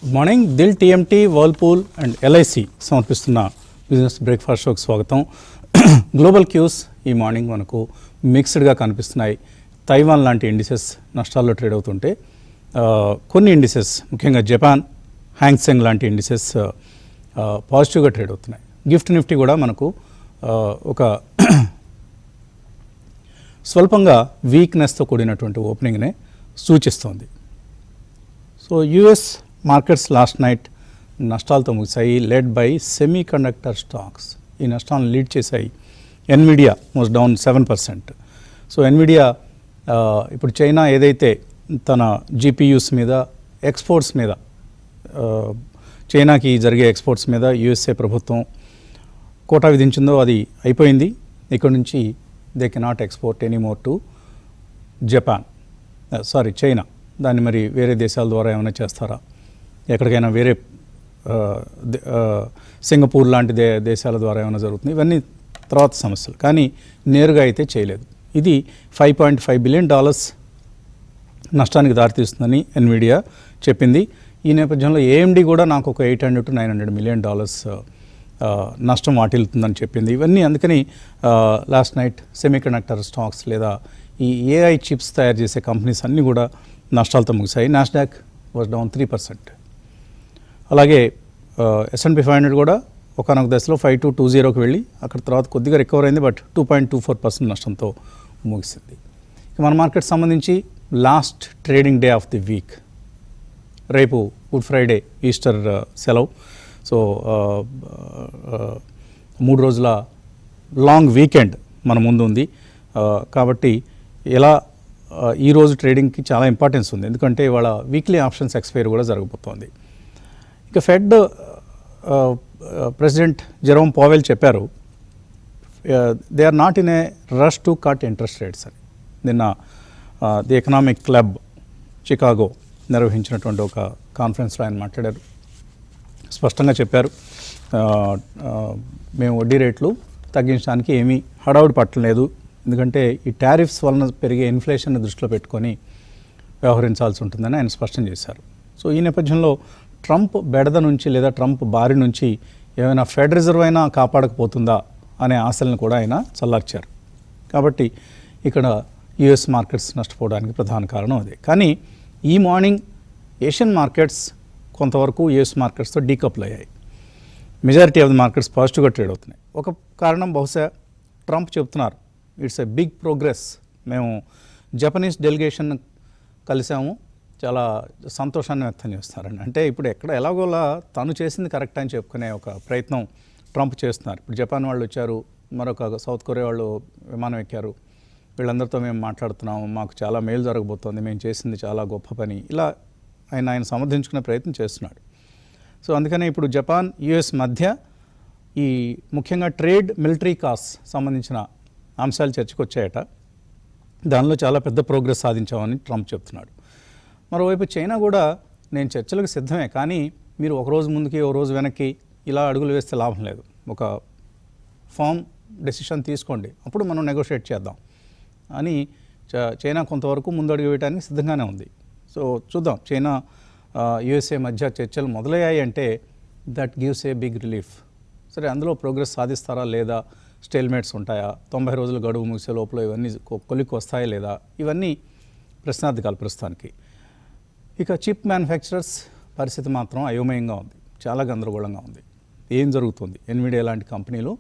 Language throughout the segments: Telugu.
Good morning. Dil TMT, Whirlpool and LIC సమర్పిస్తున్న బిజినెస్ బ్రేక్ఫాస్ట్ షోకి స్వాగతం. గ్లోబల్ క్యూస్ ఈ మార్నింగ్ మనకు మిక్స్డ్గా కనిపిస్తున్నాయి. తైవాన్ లాంటి ఇండిసెస్ నష్టాల్లో ట్రేడ్ అవుతుంటే కొన్ని ఇండిసెస్ ముఖ్యంగా జపాన్, హ్యాంగ్సెంగ్ లాంటి ఇండిసెస్ పాజిటివ్గా ట్రేడ్ అవుతున్నాయి. గిఫ్ట్ నిఫ్టీ కూడా మనకు ఒక స్వల్పంగా వీక్నెస్తో కూడినటువంటి ఓపెనింగ్నే సూచిస్తోంది. So US markets last night నష్టాలతో ముగిశాయి, led by semiconductor stocks. ఈ నష్టాలను లీడ్ చేశాయి. Nvidia was down 7%. So Nvidia ఇప్పుడు చైనా ఏదైతే తన జీపీయూస్ మీద ఎక్స్పోర్ట్స్ మీద చైనాకి జరిగే ఎక్స్పోర్ట్స్ మీద యుఎస్ఏ ప్రభుత్వం కోటా విధించిందో అది అయిపోయింది. ఇక్కడ నుంచి they cannot export anymore to China. దాన్ని మరి వేరే దేశాల ద్వారా ఏమైనా చేస్తారా, ఎక్కడికైనా వేరే సింగపూర్ లాంటి దేశాల ద్వారా ఏమైనా జరుగుతుంది, ఇవన్నీ తర్వాత సమస్యలు. కానీ నేరుగా అయితే చేయలేదు. ఇది $5.5 బిలియన్ నష్టానికి దారితీస్తుందని ఎన్విడియా చెప్పింది. ఈ నేపథ్యంలో ఏఎండి కూడా నాకు ఒక $800 to $900 మిలియన్ నష్టం వాటిల్తుందని చెప్పింది. ఇవన్నీ అందుకని లాస్ట్ నైట్ సెమీకండక్టర్ స్టాక్స్ లేదా ఈ ఏఐ చిప్స్ తయారు చేసే కంపెనీస్ అన్నీ కూడా నష్టాలతో ముగిశాయి. Nasdaq was down 3%. అలాగే S&P 500 కూడా ఒకనొక దశలో 5220కి వెళ్ళి అక్కడ తర్వాత కొద్దిగా రికవర్ అయింది, బట్ 2.24% నష్టంతో ముగిసింది. మన మార్కెట్ సంబంధించి last trading day of the week, రేపు గుడ్ ఫ్రైడే, ఈస్టర్ సెలవు. సో 3 రోజుల లాంగ్ వీకెండ్ మన ముందు ఉంది. కాబట్టి ఈరోజు ట్రేడింగ్కి చాలా ఇంపార్టెన్స్ ఉంది, ఎందుకంటే ఇవాళ వీక్లీ ఆప్షన్స్ ఎక్స్పైర్ కూడా జరగబోతోంది. ఇక ఫెడ్ ప్రెసిడెంట్ జెరోమ్ పవెల్ చెప్పారు, they are not in a rush to cut interest rates అని. నిన్న ది ఎకనామిక్ క్లబ్ చికాగో నిర్వహించినటువంటి ఒక కాన్ఫరెన్స్లో ఆయన మాట్లాడారు. స్పష్టంగా చెప్పారు, మేము వడ్డీ రేట్లు తగ్గించడానికి ఏమీ హడావుడి పట్టలేదు, ఎందుకంటే ఈ టారిఫ్స్ వలన పెరిగే ఇన్ఫ్లేషన్ని దృష్టిలో పెట్టుకొని వ్యవహరించాల్సి ఉంటుందని ఆయన స్పష్టం చేశారు. సో ఈ నేపథ్యంలో ట్రంప్ బెడద నుంచి లేదా ట్రంప్ బారి నుంచి ఏమైనా ఫెడ్ రిజర్వ్ అయినా కాపాడకపోతుందా అనే ఆశలను కూడా ఆయన చల్లార్చారు. కాబట్టి ఇక్కడ యుఎస్ మార్కెట్స్ నష్టపోవడానికి ప్రధాన కారణం అదే. కానీ ఈ మార్నింగ్ ఏషియన్ మార్కెట్స్ కొంతవరకు యుఎస్ మార్కెట్స్తో డీకపుల్ అయ్యాయి. మెజారిటీ ఆఫ్ ది మార్కెట్స్ పాజిటివ్గా ట్రేడ్ అవుతున్నాయి. ఒక కారణం బహుశా ట్రంప్ చెప్తున్నారు, ఇట్స్ ఎ బిగ్ ప్రోగ్రెస్. మేము జపనీస్ డెలిగేషన్ కలిసాము, చాలా సంతోషాన్ని వ్యక్తం చేస్తున్నారండి. అంటే ఇప్పుడు ఎలాగోలా తను చేసింది కరెక్ట్ అని చెప్పుకునే ఒక ప్రయత్నం ట్రంప్ చేస్తున్నారు. ఇప్పుడు జపాన్ వాళ్ళు వచ్చారు, మరొక సౌత్ కొరియా వాళ్ళు విమానం ఎక్కారు, వీళ్ళందరితో మేము మాట్లాడుతున్నాము, మాకు చాలా మేలు జరగబోతోంది, మేము చేసింది చాలా గొప్ప పని, ఇలా ఆయన సమర్థించుకునే ప్రయత్నం చేస్తున్నాడు. సో అందుకనే ఇప్పుడు జపాన్ యుఎస్ మధ్య ఈ ముఖ్యంగా ట్రేడ్, మిలిటరీ కాస్ట్ సంబంధించిన అంశాలు చర్చకు వచ్చాయట. దానిలో చాలా పెద్ద ప్రోగ్రెస్ సాధించామని ట్రంప్ చెప్తున్నాడు. మరోవైపు చైనా కూడా నేను చర్చలకు సిద్ధమే, కానీ మీరు ఒక రోజు ముందుకి ఒక రోజు వెనక్కి ఇలా అడుగులు వేస్తే లాభం లేదు, ఒక ఫామ్ డెసిషన్ తీసుకోండి, అప్పుడు మనం నెగోషియేట్ చేద్దాం అని చైనా కొంతవరకు ముందడుగు వేయడానికి సిద్ధంగానే ఉంది. సో చూద్దాం, చైనా యుఎస్ఏ మధ్య చర్చలు మొదలయ్యాయి అంటే that gives a big relief. సరే, అందులో ప్రోగ్రెస్ సాధిస్తారా లేదా, స్టేల్మేట్స్ ఉంటాయా, 90 రోజుల గడువు ముగిసే లోపల ఇవన్నీ కొలిక్కి వస్తాయా లేదా, ఇవన్నీ ప్రశ్నార్థకాలు ప్రస్తుతానికి. ఇక చిప్ మ్యానుఫ్యాక్చరర్స్ పరిస్థితి మాత్రం అయోమయంగా ఉంది, చాలా గందరగోళంగా ఉంది. ఏం జరుగుతుంది? ఎన్విడియా లాంటి కంపెనీలు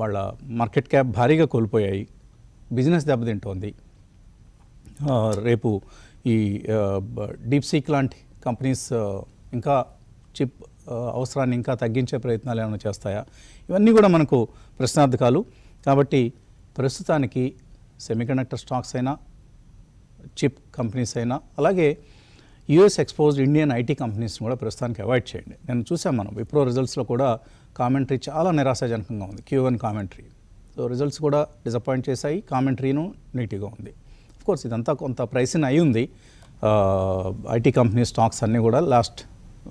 వాళ్ళ మార్కెట్ క్యాప్ భారీగా కోల్పోయాయి, బిజినెస్ దెబ్బతింటోంది. రేపు ఈ డీప్సీక్ లాంటి కంపెనీస్ ఇంకా చిప్ అవసరాన్ని ఇంకా తగ్గించే ప్రయత్నాలు ఏమైనా చేస్తాయా, ఇవన్నీ కూడా మనకు ప్రశ్నార్థకాలు. కాబట్టి ప్రస్తుతానికి సెమీకండక్టర్ స్టాక్స్ అయినా, చిప్ కంపెనీస్ అయినా, అలాగే యుఎస్ ఎక్స్పోజ్డ్ ఇండియన్ ఐటీ కంపెనీస్ని కూడా ప్రస్తుతానికి అవాయిడ్ చేయండి. నేను చూసాం, మనం విప్రో రిజల్ట్స్లో కూడా కామెంటరీ చాలా నిరాశాజనకంగా ఉంది, Q1 కామెంటరీ. సో రిజల్ట్స్ కూడా డిసప్పాయింట్ చేశాయి, కామెంటరీను నీట్గా ఉంది. కోర్స్ ఇదంతా కొంత ప్రైసింగ్ అయి ఉంది. ఐటీ కంపెనీ స్టాక్స్ అన్నీ కూడా లాస్ట్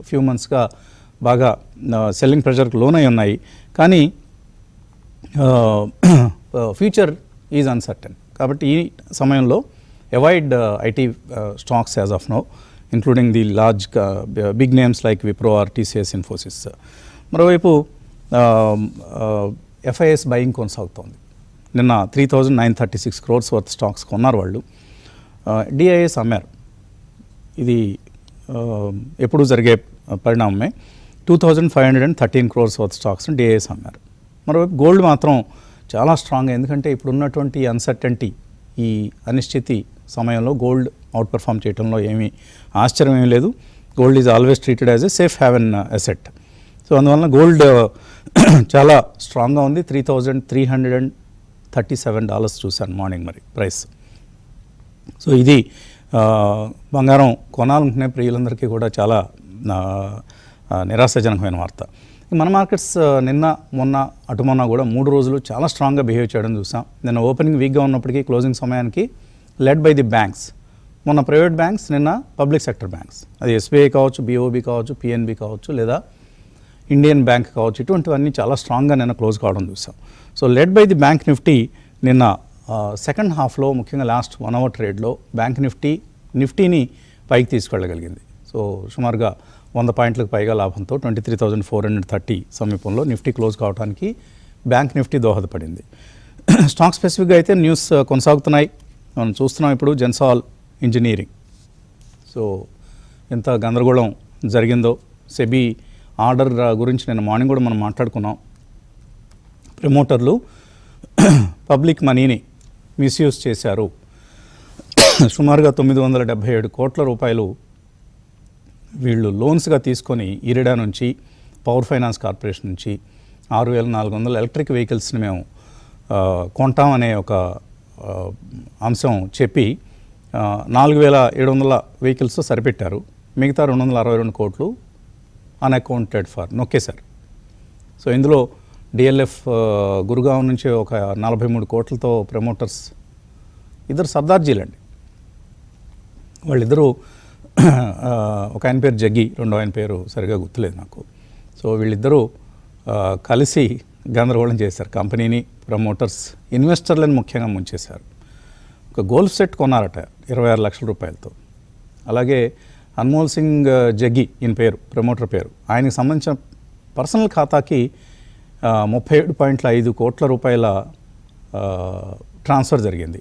ఫ్యూ మంత్స్గా బాగా సెల్లింగ్ ప్రెషర్కి లోన్ అయి ఉన్నాయి. కానీ ఫ్యూచర్ ఈజ్ అన్సర్టన్. కాబట్టి ఈ సమయంలో avoid IT stocks as of now. Including the large big names like Wipro or TCS Infosys. మరోవైపు ఎఫ్ఐఎస్ బయింగ్ కొనసాగుతోంది. నిన్న 3,936 crores వర్త్ స్టాక్స్ కొన్నారు వాళ్ళు. డిఐఎస్ అమ్మారు. ఇది ఎప్పుడు జరిగే పరిణామమే. 2,513 crores వర్త్ స్టాక్స్ని డిఐఎస్ అమ్మారు. మరోవైపు గోల్డ్ మాత్రం చాలా స్ట్రాంగ్, ఎందుకంటే ఇప్పుడు ఉన్నటువంటి అన్సర్టెంటీ, ఈ అనిశ్చితి సమయంలో గోల్డ్ అవుట్ పర్ఫామ్ చేయడంలో ఏమీ ఆశ్చర్యం ఏమీ లేదు. Gold is always treated as a safe haven't asset. So అందువలన గోల్డ్ చాలా స్ట్రాంగ్గా ఉంది. $3,337 చూశాను మార్నింగ్ మరి ప్రైస్. సో ఇది బంగారం కొనాలనుకునే ప్రియులందరికీ కూడా చాలా నిరాశాజనకమైన వార్త. మన మార్కెట్స్ నిన్న మొన్న మొన్న కూడా 3 రోజులు చాలా స్ట్రాంగ్గా బిహేవ్ చేయడం చూసాం. నిన్న ఓపెనింగ్ వీక్గా ఉన్నప్పటికీ క్లోజింగ్ సమయానికి లెడ్ బై ది బ్యాంక్స్. మొన్న ప్రైవేట్ బ్యాంక్స్, నిన్న పబ్లిక్ సెక్టర్ బ్యాంక్స్, అది ఎస్బీఐ కావచ్చు, బీఓబీ కావచ్చు, పిఎన్బి కావచ్చు, లేదా ఇండియన్ బ్యాంక్ కావచ్చు, ఇటువంటివన్నీ చాలా స్ట్రాంగ్గా నిన్న క్లోజ్ కావడం చూసాం. So led by the bank Nifty నిన్న సెకండ్ హాఫ్లో, ముఖ్యంగా లాస్ట్ 1 hour ట్రేడ్లో బ్యాంక్ నిఫ్టీని పైకి తీసుకెళ్ళగలిగింది. సో సుమారుగా 100 పాయింట్లకు పైగా లాభంతో 23,430 సమీపంలో నిఫ్టీ క్లోజ్ కావడానికి బ్యాంక్ నిఫ్టీ దోహదపడింది. స్టాక్ స్పెసిఫిక్గా అయితే న్యూస్ కొనసాగుతున్నాయి. మనం చూస్తున్నాం ఇప్పుడు జెన్సాల్ ఇంజనీరింగ్. సో ఎంత గందరగోళం జరిగిందో. సెబీ ఆర్డర్ గురించి నేను మార్నింగ్ కూడా మనం మాట్లాడుకున్నాం. ప్రమోటర్లు పబ్లిక్ మనీని మిస్యూజ్ చేశారు. సుమారుగా 977 కోట్ల రూపాయలు వీళ్ళు లోన్స్గా తీసుకొని ఇరిడా నుంచి, పవర్ ఫైనాన్స్ కార్పొరేషన్ నుంచి 6,400 ఎలక్ట్రిక్ వెహికల్స్ని మేము కొంటామనే ఒక అంశం చెప్పి 4,700 వెహికల్స్ సరిపెట్టారు. మిగతా 262 కోట్లు అన్అకౌంటెడ్ ఫర్ నొక్కేశారు. సో ఇందులో డిఎల్ఎఫ్ గురుగావ్ నుంచి ఒక 43 కోట్లతో ప్రమోటర్స్, ఇద్దరు సర్దార్జీలండి వాళ్ళిద్దరూ. ఒక ఆయన పేరు జగ్గి, రెండో ఆయన పేరు సరిగా గుర్తులేదు నాకు. సో వీళ్ళిద్దరూ కలిసి గందరగోళం చేశారు కంపెనీని. ప్రమోటర్స్ ఇన్వెస్టర్లను ముఖ్యంగా ముంచేశారు. ఒక గోల్ఫ్ సెట్ కొన్నారట 26 లక్షల రూపాయలతో. అలాగే అన్మోల్ సింగ్ జగ్గి ఈయన పేరు, ప్రమోటర్ పేరు, ఆయనకి సంబంధించిన పర్సనల్ ఖాతాకి 37.5 కోట్ల రూపాయల ట్రాన్స్ఫర్ జరిగింది.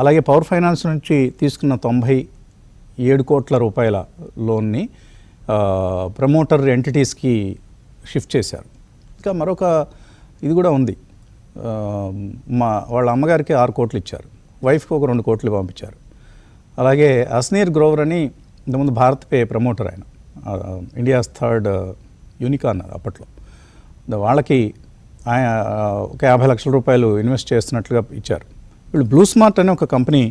అలాగే పవర్ ఫైనాన్స్ నుంచి తీసుకున్న 97 కోట్ల రూపాయల లోన్ని ప్రమోటర్ ఎంటిటీస్కి షిఫ్ట్ చేశారు. ఇంకా మరొక ఇది కూడా ఉంది. వాళ్ళ అమ్మగారికి 6 కోట్లు ఇచ్చారు, వైఫ్కి ఒక 2 కోట్లు పంపించారు. అలాగే అస్నీర్ గ్రోవర్ అని ఇంతకుముందు భారత్ పే ప్రమోటర్, ఆయన ఇండియాస్ 3rd యూనికార్న్ అప్పట్లో, వాళ్ళకి ఆయన ఒక 50 లక్షల రూపాయలు ఇన్వెస్ట్ చేస్తున్నట్లుగా ఇచ్చారు. వీళ్ళు బ్లూ స్మార్ట్ అనే ఒక కంపెనీ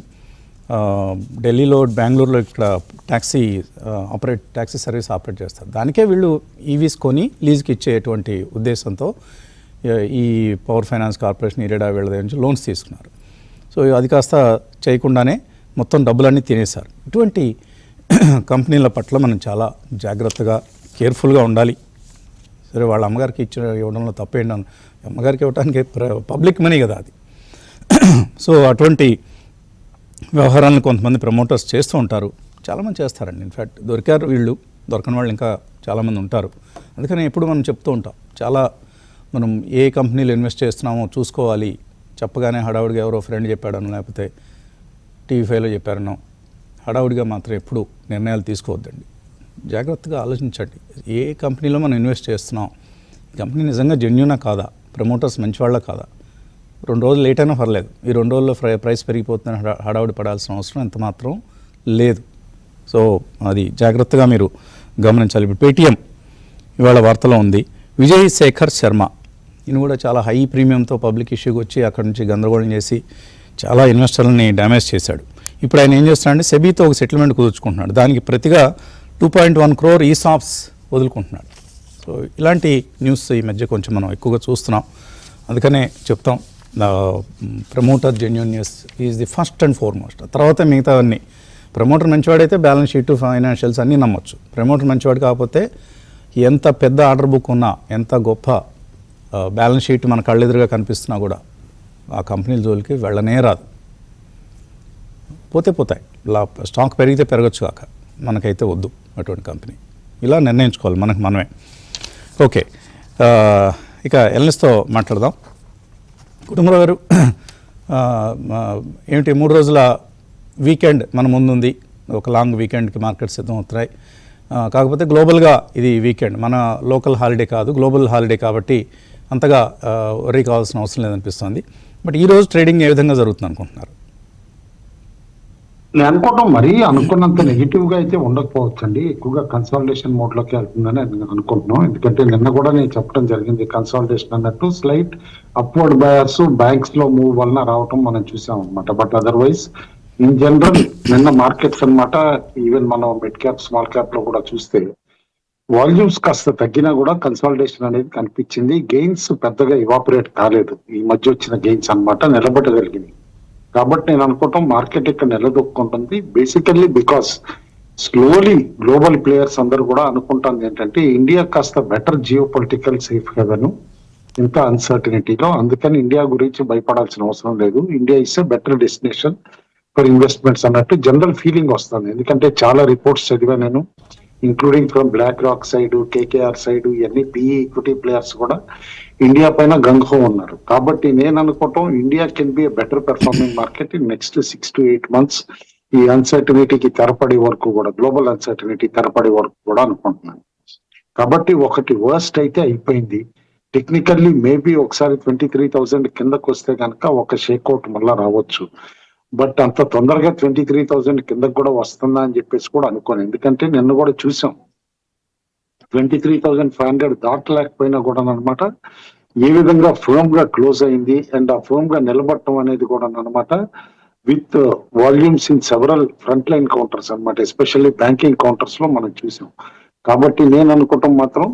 ఢిల్లీలో, బెంగళూరులో ఇక్కడ ట్యాక్సీ సర్వీస్ ఆపరేట్ చేస్తారు. దానికే వీళ్ళు ఈవీస్ కొని లీజ్కి ఇచ్చేటువంటి ఉద్దేశంతో ఈ పవర్ ఫైనాన్స్ కార్పొరేషన్, ఇరిడా వీళ్ళ దగ్గర నుంచి లోన్స్ తీసుకున్నారు. సో అది కాస్త చేయకుండానే మొత్తం డబ్బులన్నీ తినేశారు. ఇటువంటి కంపెనీల పట్ల మనం చాలా జాగ్రత్తగా, కేర్ఫుల్గా ఉండాలి. సరే, వాళ్ళ అమ్మగారికి ఇవ్వడంలో తప్పేంటి, అమ్మగారికి ఇవ్వడానికి పబ్లిక్ మనీ కదా అది. సో అటువంటి వ్యవహారాలను కొంతమంది ప్రమోటర్స్ చేస్తూ ఉంటారు, చాలామంది చేస్తారండి. ఇన్ఫ్యాక్ట్ దొరికారు వీళ్ళు, దొరకని వాళ్ళు ఇంకా చాలామంది ఉంటారు. అందుకని ఎప్పుడు మనం చెప్తూ ఉంటాం, చాలా మనం ఏ కంపెనీలు ఇన్వెస్ట్ చేస్తున్నామో చూసుకోవాలి. చెప్పగానే హడావుడిగా ఎవరో ఫ్రెండ్ చెప్పాడనో, లేకపోతే టీవీ5లో చెప్పారనో హడావుడిగా మాత్రం ఎప్పుడు నిర్ణయాలు తీసుకోవద్దండి. జాగ్రత్తగా ఆలోచించండి. ఏ కంపెనీలో మనం ఇన్వెస్ట్ చేస్తున్నాం, ఈ కంపెనీ నిజంగా జెన్యూనా కాదా, ప్రమోటర్స్ మంచివాళ్ళ కాదా. 2 రోజులు లేట్ అయినా పర్లేదు, ఈ 2 రోజుల్లో ప్రైస్ పెరిగిపోతుందని హడావుడి పడాల్సిన అవసరం ఎంత మాత్రం లేదు. సో అది జాగ్రత్తగా మీరు గమనించాలి. ఇప్పుడు పేటీఎం ఇవాళ వార్తలో ఉంది. విజయ్ శేఖర్ శర్మ, ఈయన కూడా చాలా హై ప్రీమియంతో పబ్లిక్ ఇష్యూకి వచ్చి అక్కడి నుంచి గందరగోళం చేసి చాలా ఇన్వెస్టర్లని డ్యామేజ్ చేశాడు. ఇప్పుడు ఆయన ఏం చేస్తున్నాడంటే సెబీతో ఒక సెటిల్మెంట్ కుదుర్చుకుంటున్నాడు. దానికి ప్రతిగా 2.1 crore ఈసాప్స్ వదులుకుంటున్నాడు. సో ఇలాంటి న్యూస్ ఈ మధ్య కొంచెం మనం ఎక్కువగా చూస్తున్నాం. అందుకనే చెప్తాం, promoter genuineness is the first and foremost. తర్వాత మిగతా అన్నీ. ప్రమోటర్ మంచివాడైతే బ్యాలెన్స్ షీటు, ఫైనాన్షియల్స్ అన్నీ నమ్మొచ్చు. ప్రమోటర్ మంచివాడు కాకపోతే ఎంత పెద్ద ఆర్డర్ బుక్ ఉన్నా, ఎంత గొప్ప బ్యాలెన్స్ షీట్ మన కళ్ళెదురుగా కనిపిస్తున్నా కూడా ఆ కంపెనీల జోలికి వెళ్ళనే రాదు. పోతాయి, స్టాక్ పెరిగితే పెరగచ్చు కాక, మనకైతే వద్దు అటువంటి కంపెనీ, ఇలా నిర్ణయించుకోవాలి మనకు మనమే. ఓకే, ఇక ఎల్ఎస్తో మాట్లాడదాం. కుటుంబరావు గారు, ఏమిటి 3 రోజుల వీకెండ్ మన ముందుంది, ఒక లాంగ్ వీకెండ్కి మార్కెట్ సిద్ధం అవుతాయి. కాకపోతే గ్లోబల్గా ఇది వీకెండ్, మన లోకల్ హాలిడే కాదు, గ్లోబల్ హాలిడే కాబట్టి అంతగా వరీ కావాల్సిన అవసరం లేదనిపిస్తుంది. బట్ ఈరోజు ట్రేడింగ్ ఏ విధంగా జరుగుతుంది అనుకుంటున్నారు? నేను అనుకోవటం మరీ అనుకున్నంత నెగిటివ్ గా అయితే ఉండకపోవచ్చు అండి. ఎక్కువగా కన్సాలిడేషన్ మోడ్ లోకి వెళ్తుందని నేను అనుకుంటున్నాను. ఎందుకంటే నిన్న కూడా నేను చెప్పడం జరిగింది, కన్సాలిడేషన్ అన్నట్టు స్లైట్ అప్వర్డ్ బయర్స్ బ్యాంక్స్ లో మూవ్ వలన రావటం మనం చూసాం అనమాట. బట్ అదర్వైజ్ ఇన్ జనరల్ నిన్న మార్కెట్స్ అనమాట, ఈవెన్ మనం మిడ్ క్యాప్ స్మాల్ క్యాప్ లో కూడా చూస్తే వాల్యూమ్స్ కాస్త తగ్గినా కూడా కన్సాలిడేషన్ అనేది కనిపించింది. గెయిన్స్ పెద్దగా ఇవాపరేట్ కాలేదు, ఈ మధ్య వచ్చిన గెయిన్స్ అనమాట నిలబెట్టగలిగింది. కాబట్టి నేను అనుకోవటం మార్కెట్ ఇక్కడ నిలదొక్కుంటుంది basically because slowly global players అందరూ కూడా అనుకుంటుంది ఏంటంటే ఇండియా కాస్త better geopolitical safe haven ఇంత అన్సర్టనిటీలో, అందుకని ఇండియా గురించి భయపడాల్సిన అవసరం లేదు, India is a better destination for investments అన్నట్టు జనరల్ ఫీలింగ్ వస్తుంది. ఎందుకంటే చాలా రిపోర్ట్స్ చదివా నేను, including from BlackRock side, KKR side, ఇవన్నీ పిఈ ఈక్విటీ ప్లేయర్స్ కూడా ఇండియా పైన గంగో ఉన్నారు. కాబట్టి నేను అనుకోవటం India can be a better performing market in next 6 to 8 months. ఈ అన్సర్టనిటీకి తెరపడే వరకు కూడా, గ్లోబల్ అన్సర్టనిటీ తెరపడే వరకు కూడా అనుకుంటున్నాను. కాబట్టి ఒకటి వర్స్ట్ అయితే అయిపోయింది. టెక్నికల్లీ మేబీ ఒకసారి 23,000 కిందకు వస్తే కనుక ఒక షేక్అవుట్ మళ్ళా రావచ్చు. బట్ అంత తొందరగా 23,000 కిందకు కూడా వస్తుందా అని చెప్పేసి కూడా అనుకోను. ఎందుకంటే నిన్న కూడా చూసాం 23,500 దాటలేకపోయినా కూడా అనమాట ఏ విధంగా ఫర్మ్ గా క్లోజ్ అయింది. అండ్ ఆ ఫర్మ్ గా నిలబడటం అనేది కూడా అనమాట with volumes in several front line counters అనమాట, ఎస్పెషల్లీ బ్యాంకింగ్ కౌంటర్స్ లో మనం చూసాం. కాబట్టి నేను అనుకోవటం మాత్రం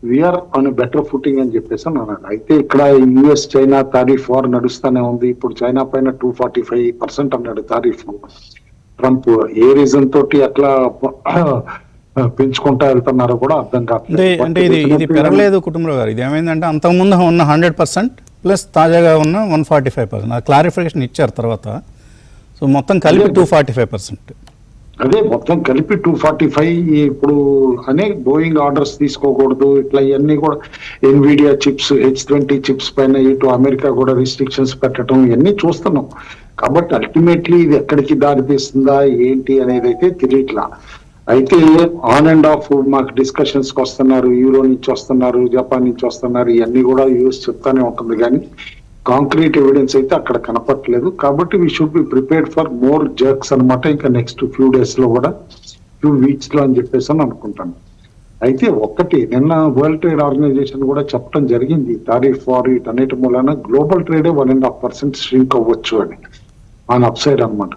వీఆర్ ఆన్ బెటర్ ఫుటింగ్ అని చెప్పేసి అన్నాను. అయితే ఇక్కడ యుఎస్ చైనా తారీఫ్ వార్ నడుస్తూనే ఉంది. ఇప్పుడు చైనా పైన 245% అన్నాడు తారీఫ్ ట్రంప్. ఏ రీజన్ తోటి అట్లా పెంచుకుంటా వెళ్తున్నారో కూడా అర్థం కాదు. అంటే ఇది పెరగలేదు కుటుంబరావు గారు, ఇది ఏమైందంటే అంతకుముందు ఉన్న 100% ప్లస్ తాజాగా ఉన్న 145%, ఆ క్లారిఫికేషన్ ఇచ్చారు తర్వాత. సో మొత్తం కలిపి 245%. అదే మొత్తం కలిపి 245. ఇప్పుడు అనే బోయింగ్ ఆర్డర్స్ తీసుకోకూడదు ఇట్లా ఇవన్నీ కూడా, ఎన్విడియా చిప్స్ H20 చిప్స్ పైన ఇటు అమెరికా కూడా రిస్ట్రిక్షన్స్ పెట్టడం ఇవన్నీ చూస్తున్నాం. కాబట్టి అల్టిమేట్లీ ఇది ఎక్కడికి దారి తీస్తుందా ఏంటి అనేది అయితే తెలియట్లా. అయితే ఆన్ అండ్ ఆఫ్ మాకు డిస్కషన్స్ కి వస్తున్నారు, యూరో నుంచి వస్తున్నారు, జపాన్ నుంచి వస్తున్నారు, ఇవన్నీ కూడా యూఎస్ చెప్తానే ఉంటుంది, కానీ కాంక్రీట్ ఎవిడెన్స్ అయితే అక్కడ కనపట్లేదు. కాబట్టి we should be prepared for more jerks అనమాట ఇంకా నెక్స్ట్ ఫ్యూ డేస్ లో కూడా, ఫ్యూ వీక్స్ లో అని చెప్పేసి అని అనుకుంటాను. అయితే ఒక్కటి నిన్న వరల్డ్ ట్రేడ్ ఆర్గనైజేషన్ కూడా చెప్పడం జరిగింది, తారీఫ్ వార్ వీటన్నిటి మూలన గ్లోబల్ ట్రేడే 1.5% ష్రింక్ అవ్వచ్చు అని ఆన్ అప్ సైడ్ అనమాట.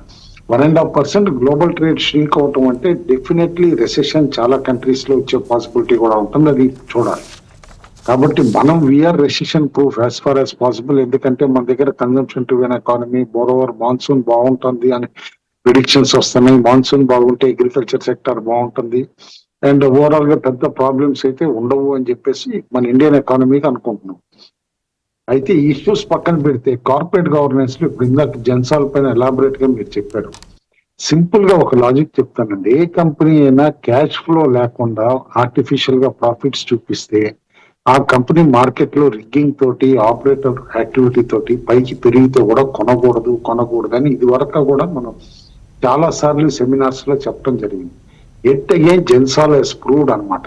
1.5% గ్లోబల్ ట్రేడ్ ష్రింక్ అవటం అంటే డెఫినెట్లీ రెసెషన్ చాలా కంట్రీస్ లో వచ్చే పాసిబిలిటీ కూడా ఉంటుంది, అది చూడాలి. కాబట్టి మనం we are recession proof as far as possible. ఎందుకంటే మన దగ్గర consumption driven economy, moreover monsoon బాగుంటుంది అని ప్రిడిక్షన్స్ వస్తున్నాయి. మాన్సూన్ బాగుంటే అగ్రికల్చర్ సెక్టర్ బాగుంటుంది అండ్ ఓవరాల్ గా పెద్ద ప్రాబ్లమ్స్ అయితే ఉండవు అని చెప్పేసి మన ఇండియన్ ఎకానమీకి అనుకుంటున్నాం. అయితే ఈ ఇష్యూస్ పక్కన పెడితే కార్పొరేట్ గవర్నెన్స్ లో ఇప్పుడు ఇందాక జెన్సాల్ పైన ఎలాబరేట్ గా మీరు చెప్పారు. సింపుల్ గా ఒక లాజిక్ చెప్తానండి, ఏ కంపెనీ అయినా క్యాష్ ఫ్లో లేకుండా ఆర్టిఫిషియల్ గా ప్రాఫిట్స్ చూపిస్తే ఆ కంపెనీ మార్కెట్ లో రిగ్గింగ్ తోటి, ఆపరేటర్ యాక్టివిటీ తోటి పైకి పెరిగితే కూడా కొనకూడదు అని ఇది వరకు కూడా మనం చాలా సార్లు సెమినార్స్ లో చెప్పడం జరిగింది. Yet again Gensol has proved అనమాట.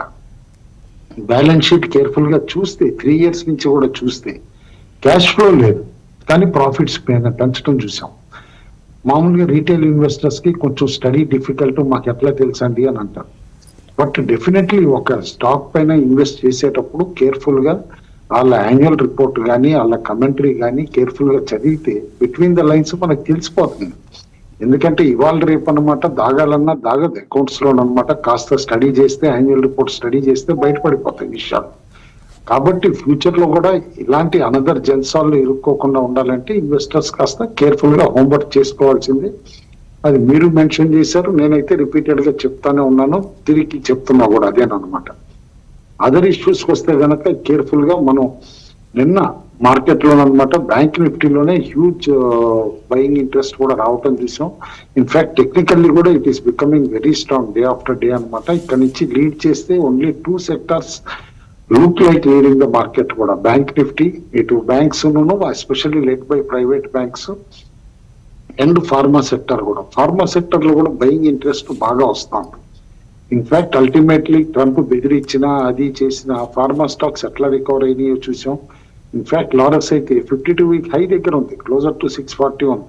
బ్యాలెన్స్ షీట్ కేర్ఫుల్ గా చూస్తే 3 years నుంచి కూడా చూస్తే క్యాష్ ఫ్లో లేదు కానీ ప్రాఫిట్స్ పెంచడం చూసాం. మామూలుగా రీటైల్ ఇన్వెస్టర్స్ కి కొంచెం స్టడీ డిఫికల్ట్, మాకు ఎట్లా తెలుసండి అని అంటారు. బట్ డెఫినెట్లీ ఒక స్టాక్ పైన ఇన్వెస్ట్ చేసేటప్పుడు కేర్ఫుల్ గా వాళ్ళ యాన్యువల్ రిపోర్ట్ కానీ వాళ్ళ కమెంటరీ కానీ కేర్ఫుల్ గా చదివితే బిట్వీన్ ద లైన్స్ మనకు తెలిసిపోతుంది. ఎందుకంటే ఇవాళ రేపు అనమాట దాగాలన్నా దాగదు అకౌంట్స్ లో అనమాట, కాస్త స్టడీ చేస్తే యాన్యువల్ రిపోర్ట్ స్టడీ చేస్తే బయటపడిపోతాయి విషయాలు. కాబట్టి ఫ్యూచర్ లో కూడా ఇలాంటి అనదర్ జెన్సాల్లో ఇరుక్కోకుండా ఉండాలంటే ఇన్వెస్టర్స్ కాస్త కేర్ఫుల్ గా హోంవర్క్ చేసుకోవాల్సిందే. అది మీరు మెన్షన్ చేశారు, నేనైతే రిపీటెడ్ గా చెప్తానే ఉన్నాను, తిరిగి చెప్తున్నా కూడా అదేనమాట. అదర్ ఇష్యూస్ వస్తే కనుక కేర్ఫుల్ గా మనం నిన్న మార్కెట్ లో అనమాట బ్యాంక్ నిఫ్టీలోనే హ్యూజ్ బయింగ్ ఇంట్రెస్ట్ కూడా రావటం చూసాం. ఇన్ఫాక్ట్ టెక్నికల్లీ కూడా it is becoming very strong day after day అనమాట. ఇక్కడ నుంచి లీడ్ చేస్తే only 2 sectors look like leading the market కూడా. బ్యాంక్ నిఫ్టీ ఇటు banks especially led by private banks and pharma sector కూడా. ఫార్మా సెక్టర్ లో కూడా బయింగ్ ఇంట్రెస్ట్ బాగా వస్తాం. ఇన్ఫాక్ట్ అల్టిమేట్లీ ట్రంప్ బెదిరించిన అది చేసిన ఫార్మా స్టాక్స్ ఎట్లా రికవర్ అయినాయో చూసాం. ఇన్ఫాక్ట్ లారస్ అయితే 52 వీక్ హై దగ్గర ఉంది, closer to 641.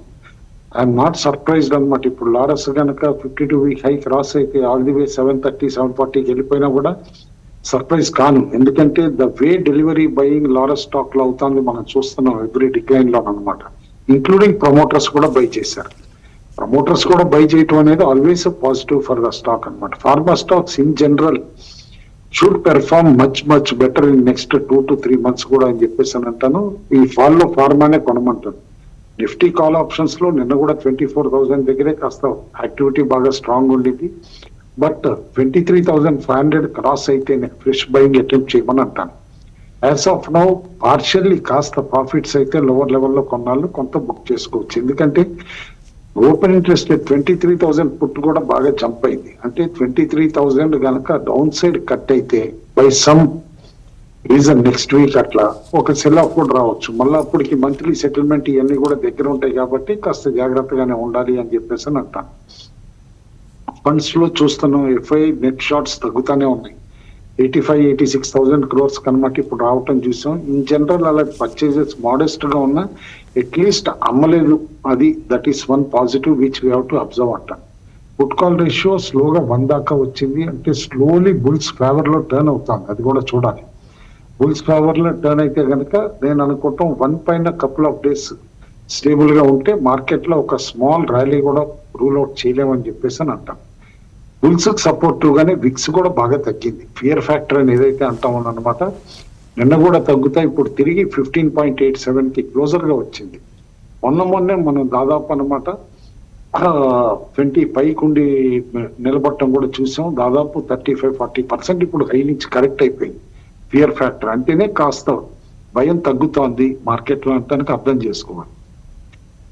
I'm not surprised అనమాట. ఇప్పుడు లారస్ కనుక 52 వీక్ హై క్రాస్ అయితే ఆల్ ది వే 730, 740కి వెళ్ళిపోయినా కూడా సర్ప్రైజ్ కాను. ఎందుకంటే the way delivery buying Laurus stock లో అవుతుంది మనం చూస్తున్నాం ఎవ్రీ డిక్లైన్ లో అనమాట. ఇంక్లూడింగ్ ప్రమోటర్స్ కూడా బై చేశారు. ప్రమోటర్స్ కూడా బై చేయటం అనేది always positive for the stock అనమాట. Pharma stocks in general should perform much better in next 2 to 3 months కూడా అని చెప్పేసి అని అంటాను. ఈ ఫాల్ లో ఫార్మానే కొనమంటాను. నిఫ్టీ కాల్ ఆప్షన్స్ లో నిన్న కూడా 24,000 దగ్గరే కాస్త యాక్టివిటీ బాగా స్ట్రాంగ్ ఉండేది. బట్ 23,500 క్రాస్ అయితే ఫ్రెష్ బయింగ్ అటెంప్ట్ చేయమని అంటాను. యాజ్ ఆఫ్ నౌ పార్షియల్లీ కాస్త ప్రాఫిట్స్ అయితే లోవర్ లెవెల్లో కొన్నాళ్ళు కొంత బుక్ చేసుకోవచ్చు. ఎందుకంటే ఓపెన్ ఇంట్రెస్ట్ 23,000 పుట్ కూడా బాగా జంప్ అయింది. అంటే 23,000 కనుక డౌన్ సైడ్ కట్ అయితే by some reason next week అట్లా ఒక సెల్ ఆఫ్ కూడా రావచ్చు. మళ్ళీ అప్పటికి మంత్లీ సెటిల్మెంట్ ఇవన్నీ కూడా దగ్గర ఉంటాయి కాబట్టి కాస్త జాగ్రత్తగానే ఉండాలి అని చెప్పేసి అని అంటాను. ఫండ్స్ లో చూస్తున్నాం ఎఫ్ఐ నెట్ షార్ట్స్ తగ్గుతానే ఉన్నాయి. 85-86,000 crores కనమాట ఇప్పుడు రావటం చూసాం. ఇన్ జనరల్ అలా పర్చేజెస్ మోడెస్ట్ గా ఉన్నా అట్లీస్ట్ అమ్మలేదు, అది that is one positive which we have to observe అంటాను. పుట్ కాల్ రేషియో స్లోగా 1 దాకా వచ్చింది. అంటే స్లోలీ బుల్స్ ఫేవర్ లో టర్న్ అవుతాను, అది కూడా చూడాలి. బుల్స్ ఫేవర్ లో టర్న్ అయితే కనుక నేను అనుకుంటాం 1 పైన కపుల్ ఆఫ్ డేస్ స్టేబుల్ గా ఉంటే మార్కెట్ లో ఒక స్మాల్ ర్యాలీ కూడా రూల్ అవుట్ చేయలేమని చెప్పేసి అని అంటాం. బుల్స్ సపోర్టివ్ గానే విక్స్ కూడా బాగా తగ్గింది. ఫియర్ ఫ్యాక్టర్ అని ఏదైతే అంటామో అనమాట, నిన్న కూడా తగ్గుతాయి. ఇప్పుడు తిరిగి 15.87 కి క్లోజర్ గా వచ్చింది. మొన్నే మనం దాదాపు అనమాట 20 పైకి ఉండి నిలబడటం కూడా చూసాం. దాదాపు 35-40% ఇప్పుడు హై నుంచి కరెక్ట్ అయిపోయింది. ఫియర్ ఫ్యాక్టర్ అంటేనే కాస్త భయం తగ్గుతోంది మార్కెట్ లో అంటానికి అర్థం చేసుకోవాలి.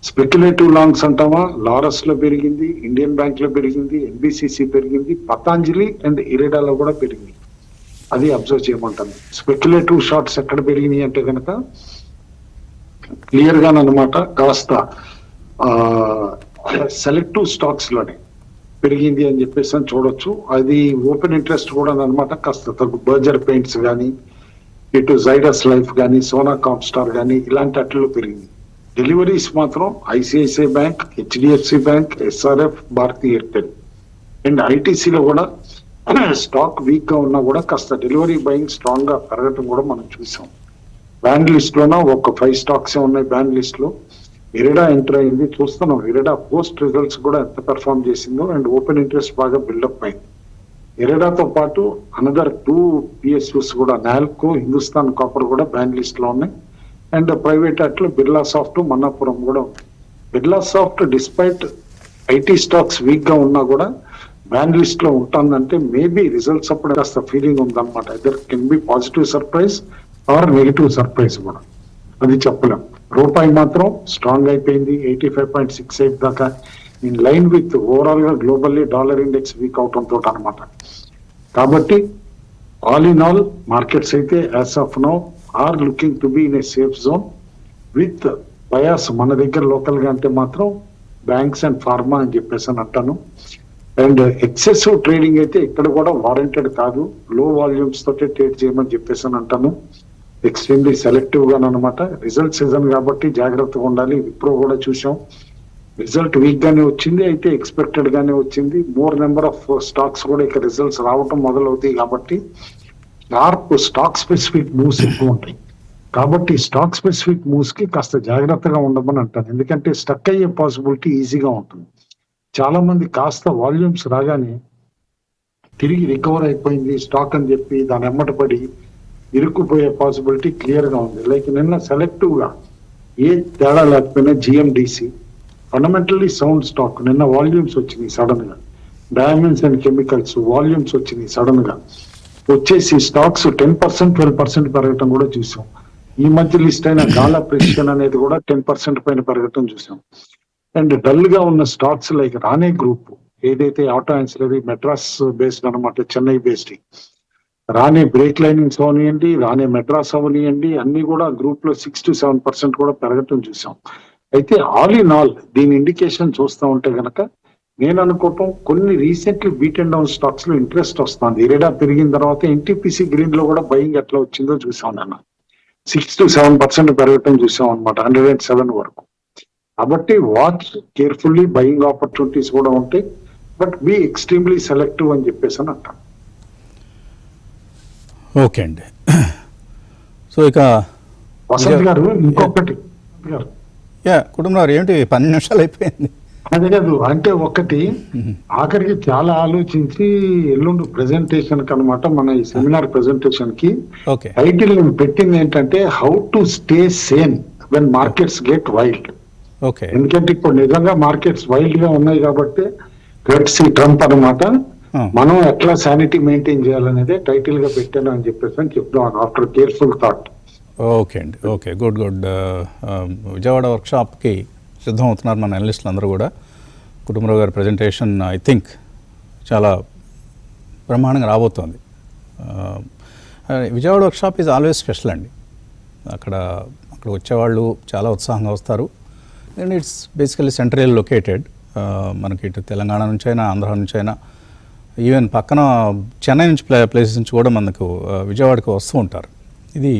స్పెక్యులేటివ్ లాంగ్స్ అంటామా, లారస్ లో పెరిగింది, ఇండియన్ బ్యాంక్ లో పెరిగింది, ఎన్బిసిసి పెరిగింది, పతాంజలి అండ్ ఇరెడాలో కూడా పెరిగింది. అది అబ్జర్వ్ చేయమంటాను. స్పెక్యులేటివ్ షార్ట్స్ ఎక్కడ పెరిగినాయి అంటే కనుక క్లియర్ గానమాట కాస్త సెలెక్టివ్ స్టాక్స్ లోనే పెరిగింది అని చెప్పేసి అని చూడొచ్చు. అది ఓపెన్ ఇంట్రెస్ట్ కూడా అనమాట కాస్త తగ్గు. బర్జర్ పెయింట్స్ కానీ, ఇటు జైడస్ లైఫ్ కానీ, సోనా కాంప్స్టార్ కానీ ఇలాంటి అట్లలో పెరిగింది. డెలివరీస్ మాత్రం ICICI bank, HDFC bank, SRF, Bharti Airtel and ఐటీసీలో కూడా స్టాక్ వీక్ గా ఉన్నా కూడా కాస్త డెలివరీ బయింగ్ స్ట్రాంగ్ గా పెరగటం కూడా మనం చూసాం. బ్యాన్ లిస్ట్ లోన ఒక 5 స్టాక్స్ ఉన్నాయి బ్యాన్ లిస్ట్ లో. ఇరెడా ఎంటర్ అయింది చూస్తున్నాం. ఇరెడా పోస్ట్ రిజల్ట్స్ కూడా ఎంత పెర్ఫార్మ్ చేసిందో అండ్ ఓపెన్ ఇంట్రెస్ట్ బాగా బిల్డప్ అయింది. ఇరెడాతో పాటు అనదర్ 2 పిఎస్యూస్ కూడా, నాల్కో, హిందుస్థాన్ కాపర్ కూడా బ్యాన్ లిస్ట్ లో ఉన్నాయి. అండ్ ప్రైవేట్ అట్లు బిర్లా సాఫ్ట్, మన్నాపురం కూడా ఉంది. Birla soft despite IT stocks week గా ఉన్నా కూడా బ్యాన్ లిస్ట్ లో ఉంటుందంటే మేబీ రిజల్ట్స్ అప్పుడు కాస్త ఫీలింగ్ ఉందన్నమాట. Either can be positive surprise or negative surprise కూడా, అది చెప్పలేం. రూపాయి మాత్రం స్ట్రాంగ్ అయిపోయింది 85.68 దాకా, ఇన్ లైన్ విత్ ఓవరాల్ గా గ్లోబల్లీ డాలర్ ఇండెక్స్ వీక్ అవటంతో అనమాట. కాబట్టి ఆల్ ఇన్ ఆల్ మార్కెట్స్ అయితే as of now are looking to be in a safe zone with bias మన దగ్గర లోకల్ గా అంటే మాత్రం బ్యాంక్స్ అండ్ ఫార్మా అని చెప్పేసి అని అంటాను. అండ్ ఎక్సెసివ్ ట్రేడింగ్ అయితే ఇక్కడ కూడా వారంటెడ్ కాదు. లో వాల్యూమ్స్ తోటే ట్రేడ్ చేయమని చెప్పేసి అని అంటాను. ఎక్స్ట్రీమ్లీ సెలెక్టివ్ గా అనమాట. రిజల్ట్ సీజన్ కాబట్టి జాగ్రత్తగా ఉండాలి. విప్రో కూడా చూసాం, రిజల్ట్ వీక్ గానే వచ్చింది, అయితే ఎక్స్పెక్టెడ్ గానే వచ్చింది. మోర్ నెంబర్ ఆఫ్ స్టాక్స్ కూడా ఇక రిజల్ట్స్ రావటం మొదలవుతాయి కాబట్టి షార్ప్ స్టాక్ స్పెసిఫిక్ మూవ్స్ ఎక్కువ ఉంటాయి. కాబట్టి స్టాక్ స్పెసిఫిక్ మూవ్స్ కి కాస్త జాగ్రత్తగా ఉండమని అంటాను. ఎందుకంటే స్టక్ అయ్యే పాసిబిలిటీ ఈజీగా ఉంటుంది. చాలా మంది కాస్త వాల్యూమ్స్ రాగానే తిరిగి రికవర్ అయిపోయింది స్టాక్ అని చెప్పి దాని ఎమ్మటపడి ఇరుక్కుపోయే పాసిబిలిటీ క్లియర్ గా ఉంది. లైక్ నిన్న సెలెక్టివ్ గా ఏ తేడా లేకపోయినా జిఎండిసి ఫండమెంటల్లీ సౌండ్ స్టాక్, నిన్న వాల్యూమ్స్ వచ్చినాయి సడన్ గా. డైమండ్స్ అండ్ కెమికల్స్ వాల్యూమ్స్ వచ్చినాయి సడన్ గా వచ్చేసి స్టాక్స్ 10%, 12% పెరగటం కూడా చూసాం. ఈ మధ్య లిస్ట్ అయిన గాలా ప్రెసిషన్ అనేది కూడా 10% పైన పెరగటం చూసాం. అండ్ డల్ గా ఉన్న స్టాక్స్ లైక్ రానే గ్రూప్, ఏదైతే ఆటో యాన్సిలరీ మెడ్రాస్ బేస్డ్ అనమాట, చెన్నై బేస్డ్, రానే బ్రేక్ లైనింగ్స్ అవనియండి, రానే మెడ్రాస్ అవనియండి, అన్ని కూడా గ్రూప్ లో 6 to 7% కూడా పెరగటం చూసాం. అయితే ఆల్ ఇన్ ఆల్ దీని ఇండికేషన్ చూస్తూ ఉంటే గనక నేను అనుకోవటం కొన్ని recently beat and down stocks లో ఇంట్రెస్ట్ వస్తుంది. ఇరేడా పెరిగిన తర్వాత ఎన్టీపీసీ గ్రీన్ లో కూడా బయింగ్ ఎట్లా వచ్చిందో చూసాం నాన్న. 6 to 7% పెరగటం చూసాం అనమాట, 107 వరకు. కాబట్టి వాచ్ కేర్ఫుల్లీ, బయింగ్ ఆపర్చునిటీస్ కూడా ఉంటాయి, బట్ బీ ఎక్స్ట్రీమ్లీ సెలెక్టివ్ అని చెప్పేసి అని అంటాం. ఓకే అండి. సో ఇక వసంత్ గారు ఇంకొకటి గారు, కుటుంబరావు ఏంటి 12 నిమిషాలు అయిపోయింది. అదే కాదు అంటే ఒకటి ఆఖరికి చాలా ఆలోచించి ఎల్లుండి ప్రెజెంటేషన్ కనమాట, మన ఈ సెమినార్ ప్రెజెంటేషన్ కి ఓకే టైటిల్ నేను పెట్టింది ఏంటంటే how to stay Sen when markets get wild. Okay ఎందుకంటే ఇప్పుడు నిజంగా మార్కెట్స్ వైల్డ్ గా ఉన్నాయి కాబట్టి గట్సీ ట్రంప్ అనమాట, మనం ఎట్లా శానిటీ మెయింటైన్ చేయాలనేదే టైటిల్ గా పెట్టాను అని చెప్పేసి అని చెప్తాను ఆఫ్టర్ కేర్ఫుల్ థాట్. ఓకే అండి, ఓకే, గుడ్ గుడ్. విజయవాడ వర్క్షాప్కి సిద్ధం అవుతున్నారు మన అనలిస్టులు అందరూ కూడా. కుటుంబరావు గారి ప్రజెంటేషన్ ఐ థింక్ చాలా బ్రహ్మాండంగా రాబోతోంది. Vijayawada workshop is always special అండి. అక్కడ వచ్చేవాళ్ళు చాలా ఉత్సాహంగా వస్తారు. And it's basically central located. మనకి ఇటు తెలంగాణ నుంచి అయినా, ఆంధ్ర నుంచి అయినా, ఈవెన్ పక్కన చెన్నై నుంచి ప్లేసెస్ నుంచి కూడా మనకు విజయవాడకు వస్తూ ఉంటారు. ఇది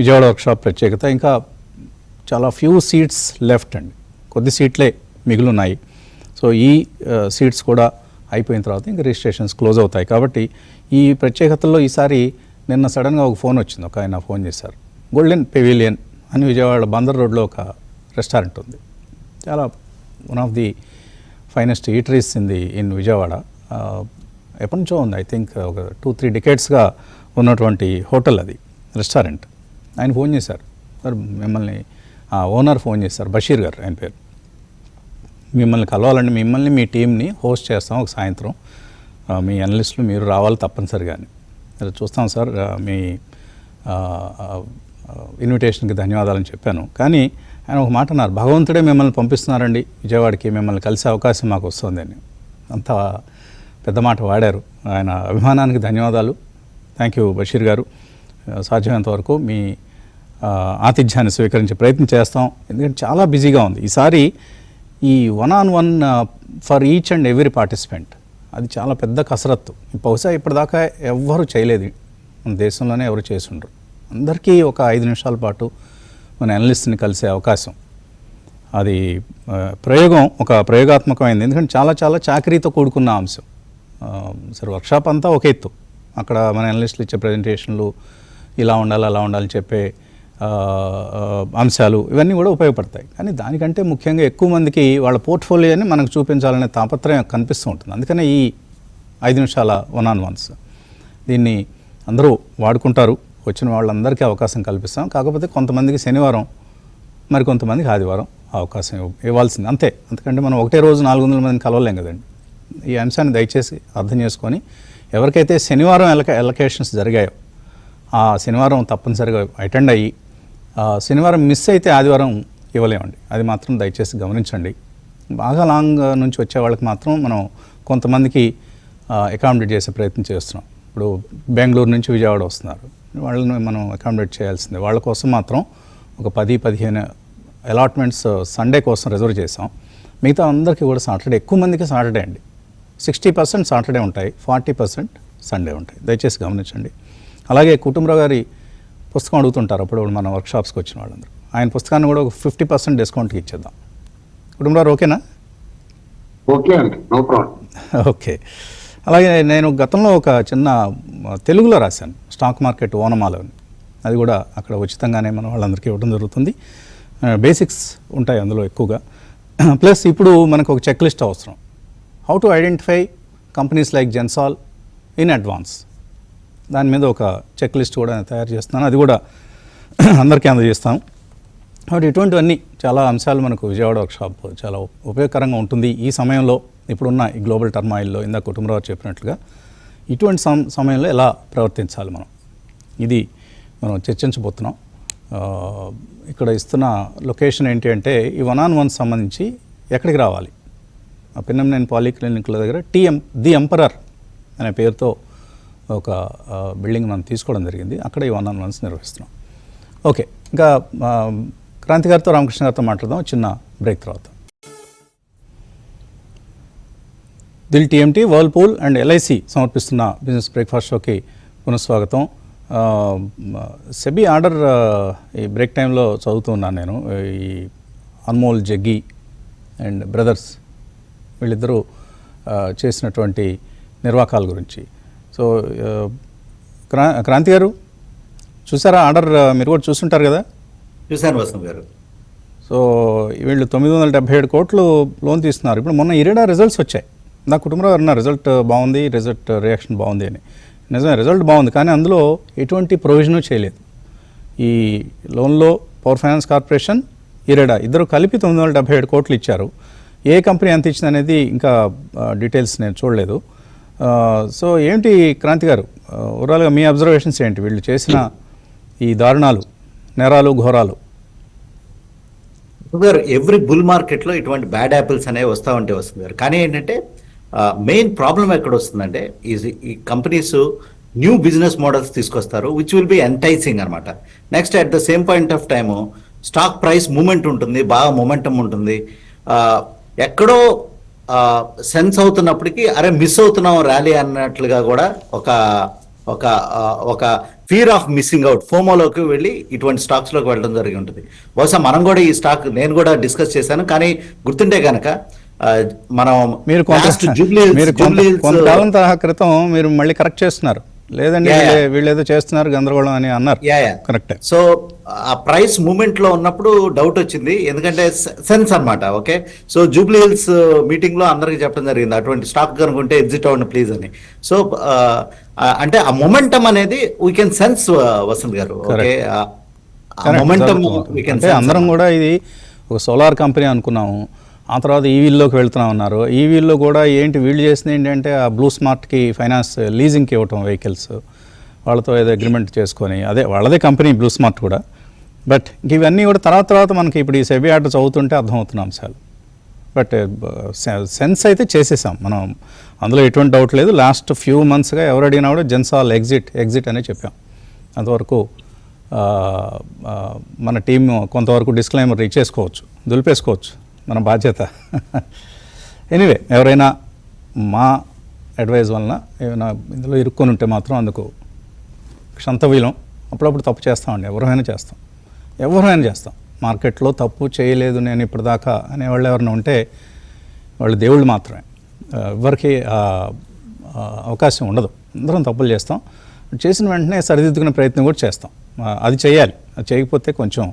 విజయవాడ వర్క్షాప్ ప్రత్యేకత. ఇంకా చాలా ఫ్యూ సీట్స్ లెఫ్ట్ అండి, కొద్ది సీట్లే మిగులున్నాయి. సో ఈ సీట్స్ కూడా అయిపోయిన తర్వాత ఇంకా రిజిస్ట్రేషన్స్ క్లోజ్ అవుతాయి. కాబట్టి ఈ ప్రత్యేకతల్లో ఈసారి నిన్న సడన్గా ఒక ఫోన్ వచ్చింది, ఒక ఆయన ఫోన్ చేశారు. గోల్డెన్ పెవిలియన్ అని విజయవాడ బందర్ రోడ్లో ఒక రెస్టారెంట్ ఉంది, చాలా one of the finest eateries in Vijayawada. ఎప్పటి నుంచో ఉంది, ఐ థింక్ ఒక 2-3 డికేట్స్గా ఉన్నటువంటి హోటల్, అది రెస్టారెంట్. ఆయన ఫోన్ చేశారు, సార్ మిమ్మల్ని, ఓనర్ ఫోన్ చేశారు, బషీర్ గారు ఆయన పేరు, మిమ్మల్ని కలవాలండి, మిమ్మల్ని మీ టీంని హోస్ట్ చేస్తాం ఒక సాయంత్రం, మీ అనలిస్టులు మీరు రావాలి తప్పనిసరిగా అని. చూస్తాం సార్, మీ ఇన్విటేషన్కి ధన్యవాదాలని చెప్పాను. కానీ ఆయన ఒక మాట అన్నారు, భగవంతుడే మిమ్మల్ని పంపిస్తున్నారండి విజయవాడకి, మిమ్మల్ని కలిసే అవకాశం మాకు వస్తుంది అని. అంత పెద్ద మాట వాడారు. ఆయన అభిమానానికి ధన్యవాదాలు. థ్యాంక్ యూ బషీర్ గారు. సాధ్యమైనంత వరకు మీ ఆతిథ్యాన్ని స్వీకరించే ప్రయత్నం చేస్తాం, ఎందుకంటే చాలా బిజీగా ఉంది ఈసారి. ఈ 1-on-1 for each and every participant, అది చాలా పెద్ద కసరత్తు. బహుశా ఇప్పటిదాకా ఎవ్వరూ చేయలేదు, మన దేశంలోనే ఎవరు చేసి ఉండరు. అందరికీ ఒక 5 నిమిషాల పాటు మన అనలిస్ట్ని కలిసే అవకాశం, అది ప్రయోగం, ఒక ప్రయోగాత్మకమైంది. ఎందుకంటే చాలా చాలా చాకరీతో కూడుకున్న అంశం. సరే, వర్క్షాప్ అంతా ఒక ఎత్తు, అక్కడ మన అనలిస్టులు ఇచ్చే ప్రజెంటేషన్లు ఇలా ఉండాలి అలా ఉండాలని చెప్పే అంశాలు ఇవన్నీ కూడా ఉపయోగపడతాయి. కానీ దానికంటే ముఖ్యంగా ఎక్కువ మందికి వాళ్ళ పోర్ట్ఫోలియోని మనకు చూపించాలనే తాపత్రయం కనిపిస్తూ ఉంటుంది. అందుకనే ఈ 5 నిమిషాల 1-on-1s దీన్ని అందరూ వాడుకుంటారు. వచ్చిన వాళ్ళందరికీ అవకాశం కల్పిస్తాం. కాకపోతే కొంతమందికి శనివారం, మరి కొంతమందికి ఆదివారం అవకాశం ఇవ్వాల్సింది, అంతే. అందుకంటే మనం ఒకటే రోజు 400 మందిని కలవలేం కదండి. ఈ అంశాన్ని దయచేసి అర్థం చేసుకొని, ఎవరికైతే శనివారం ఎలకేషన్స్ జరిగాయో ఆ శనివారం తప్పనిసరిగా అటెండ్ అయ్యి, శనివారం మిస్ అయితే ఆదివారం ఇవ్వలేమండి, అది మాత్రం దయచేసి గమనించండి. బాగా లాంగ్ నుంచి వచ్చే వాళ్ళకి మాత్రం మనం కొంతమందికి అకామిడేట్ చేసే ప్రయత్నం చేస్తున్నాం. ఇప్పుడు బెంగళూరు నుంచి విజయవాడ వస్తున్నారు, వాళ్ళని మనం అకామిడేట్ చేయాల్సిందే. వాళ్ళ కోసం మాత్రం ఒక 10-15 అలాట్మెంట్స్ సండే కోసం రిజర్వ్ చేసాం. మిగతా అందరికీ కూడా సాటర్డే, ఎక్కువ మందికి సాటర్డే అండి. 60% సాటర్డే ఉంటాయి, 40% సండే ఉంటాయి. దయచేసి గమనించండి. అలాగే కుటుంబరావు గారి పుస్తకం అడుగుతుంటారు అప్పుడు మన వర్క్షాప్స్కి వచ్చిన వాళ్ళందరూ. ఆయన పుస్తకాన్ని కూడా ఒక 50% డిస్కౌంట్కి ఇచ్చేద్దాం. కుటుంబరావు ఓకేనా? ఓకే అండి, నో ప్రాబ్లం. ఓకే. అలాగే నేను గతంలో ఒక చిన్న తెలుగులో రాశాను, స్టాక్ మార్కెట్ ఓనమాలు అని. అది కూడా అక్కడ ఉచితంగానే మన వాళ్ళందరికీ ఇవ్వడం జరుగుతుంది. బేసిక్స్ ఉంటాయి అందులో ఎక్కువగా. ప్లస్ ఇప్పుడు మనకు ఒక చెక్ లిస్ట్ అవసరం, how to identify companies like Gensol in advance. దాని మీద ఒక చెక్ లిస్ట్ కూడా తయారు చేస్తున్నాను, అది కూడా అందరికీ అందజేస్తాం. కాబట్టి ఇటువంటివన్నీ చాలా అంశాలు మనకు విజయవాడ వర్క్షాప్ చాలా ఉపయోగకరంగా ఉంటుంది ఈ సమయంలో. ఇప్పుడున్న ఈ గ్లోబల్ టర్మాయిల్లో ఇందాక కుటుంబరావు చెప్పినట్లుగా ఇటువంటి సమయంలో ఎలా ప్రవర్తించాలి మనం, ఇది మనం చర్చించబోతున్నాం. ఇక్కడ ఇస్తున్న లొకేషన్ ఏంటి అంటే ఈ 1-on-1 సంబంధించి ఎక్కడికి రావాలి, ఆ పిన్నమనేని పాలిక్లినిక్ల దగ్గర ది ఎంపరర్ అనే పేరుతో ఒక బిల్డింగ్ మనం తీసుకోవడం జరిగింది. అక్కడ ఈ 1-on-1s నిర్వహిస్తున్నాం. ఓకే, ఇంకా క్రాంతి గారితో రామకృష్ణ గారితో మాట్లాడదాం చిన్న బ్రేక్ తర్వాత. Dil TMT, Whirlpool and LIC సమర్పిస్తున్న బిజినెస్ బ్రేక్ఫాస్ట్ షోకి పునఃస్వాగతం. సెబీ ఆర్డర్ ఈ బ్రేక్ టైంలో చదువుతున్నాను నేను. ఈ అన్మోల్ జగ్గి అండ్ బ్రదర్స్ వీళ్ళిద్దరూ చేసినటువంటి నిర్వాకాల గురించి. సో క్రాంతి గారు చూసారా ఆర్డర్? మీరు కూడా చూస్తుంటారు కదా? చూశాను వసంత్ గారు. సో వీళ్ళు 977 కోట్లు లోన్ తీస్తున్నారు. ఇప్పుడు మొన్న ఇరేడా రిజల్ట్స్ వచ్చాయి. నా కుటుంబంలో అన్న రిజల్ట్ బాగుంది, రియాక్షన్ బాగుంది అని. నిజమే, రిజల్ట్ బాగుంది, కానీ అందులో ఎటువంటి ప్రొవిజను చేయలేదు. ఈ లోన్లో పవర్ ఫైనాన్స్ కార్పొరేషన్, ఇరేడా ఇద్దరు కలిపి 977 కోట్లు ఇచ్చారు. ఏ కంపెనీ ఎంత ఇచ్చింది అనేది ఇంకా డీటెయిల్స్ నేను చూడలేదు. సో ఏంటి క్రాంతి గారు, ఓవరాల్గా మీ అబ్జర్వేషన్స్ ఏంటి వీళ్ళు చేసిన ఈ దారుణాలు, నేరాలు, ఘోరాలు? గారు, ఎవ్రీ బుల్ మార్కెట్లో ఇటువంటి బ్యాడ్ యాపిల్స్ అనేవి వస్తూ ఉంటాయి వస్తుంది గారు. కానీ ఏంటంటే మెయిన్ ప్రాబ్లం ఎక్కడ వస్తుందంటే ఈ కంపెనీస్ న్యూ బిజినెస్ మోడల్స్ తీసుకొస్తారు విచ్ విల్ బి ఎంటైసింగ్ అనమాట. Next at the same point of time stock price movement ఉంటుంది, బాగా మొమెంటం ఉంటుంది. ఎక్కడో సెన్స్ అవుతున్నప్పటికీ అరే మిస్ అవుతున్నాం ర్యాలీ అన్నట్లుగా కూడా ఒక ఒక ఒక ఫియర్ ఆఫ్ మిస్సింగ్ అవుట్, ఫోమోలోకి వెళ్ళి ఇటువంటి స్టాక్స్లోకి వెళ్ళడం జరిగి ఉంటుంది. బహుశా మనం కూడా ఈ స్టాక్ నేను కూడా డిస్కస్ చేశాను. కానీ గుర్తుంటే కనుక మనం మీరు కొంతకాలం క్రితం మీరు మళ్ళీ కరెక్ట్ చేస్తున్నారు, లేదండి వీళ్ళేదో చేస్తున్నారు గందరగోళం అని అన్నారు. కరెక్ట్. సో ఆ ప్రైస్ మూమెంట్ లో ఉన్నప్పుడు డౌట్ వచ్చింది, ఎందుకంటే సెన్స్ అనమాట. Okay, so Jubilee hills meeting లో అందరికి చెప్పడం జరిగింది అటువంటి స్టాక్ కనుకుంటే ఎగ్జిట్ అవ్వండి ప్లీజ్ అని. సో అంటే ఆ మొమెంటం అనేది వీ కెన్ సెన్స్ వసంత్ గారు. ఓకే, మొమెంటం అంటే అందరం కూడా ఇది ఒక సోలార్ కంపెనీ అనుకున్నాము, ఆ తర్వాత ఈవీల్లోకి వెళ్తున్నాం అన్నారు. ఈవీల్లో కూడా ఏంటి వీళ్ళు చేసింది ఏంటంటే ఆ బ్లూ స్మార్ట్కి ఫైనాన్స్ లీజింగ్కి ఇవ్వటం వెహికల్స్, వాళ్ళతో ఏదో అగ్రిమెంట్ చేసుకొని, అదే వాళ్ళదే కంపెనీ బ్లూ స్మార్ట్ కూడా. బట్ ఇంక ఇవన్నీ కూడా తర్వాత మనకి ఇప్పుడు ఈ సెబీ ఆర్డర్ చదువుతుంటే అర్థమవుతున్న అంశాలు. బట్ సెన్స్ అయితే చేసేసాం మనం, అందులో ఎటువంటి డౌట్ లేదు. లాస్ట్ ఫ్యూ మంత్స్గా ఎవరు అడిగినా కూడా జెన్సాల్ ఎగ్జిట్ అనే చెప్పాం. అంతవరకు మన టీం కొంతవరకు డిస్క్లైమర్ ఇచ్చేసుకోవచ్చు, దులిపేసుకోవచ్చు, మన బాధ్యత. ఎనీవే, ఎవరైనా మా అడ్వైజ్ వలన ఏమైనా ఇందులో ఇరుక్కొని ఉంటే మాత్రం అందుకు క్షంతవీలం. అప్పుడప్పుడు తప్పు చేస్తామండి, ఎవరైనా చేస్తాం. మార్కెట్లో తప్పు చేయలేదు నేను ఇప్పటిదాకా అనేవాళ్ళు ఎవరైనా ఉంటే వాళ్ళు దేవుళ్ళు మాత్రమే. ఎవరికి అవకాశం ఉండదు. అందరం తప్పులు చేస్తాం. చేసిన వెంటనే సరిదిద్దుకునే ప్రయత్నం కూడా చేస్తాం. అది చేయాలి, అది చేయకపోతే కొంచెం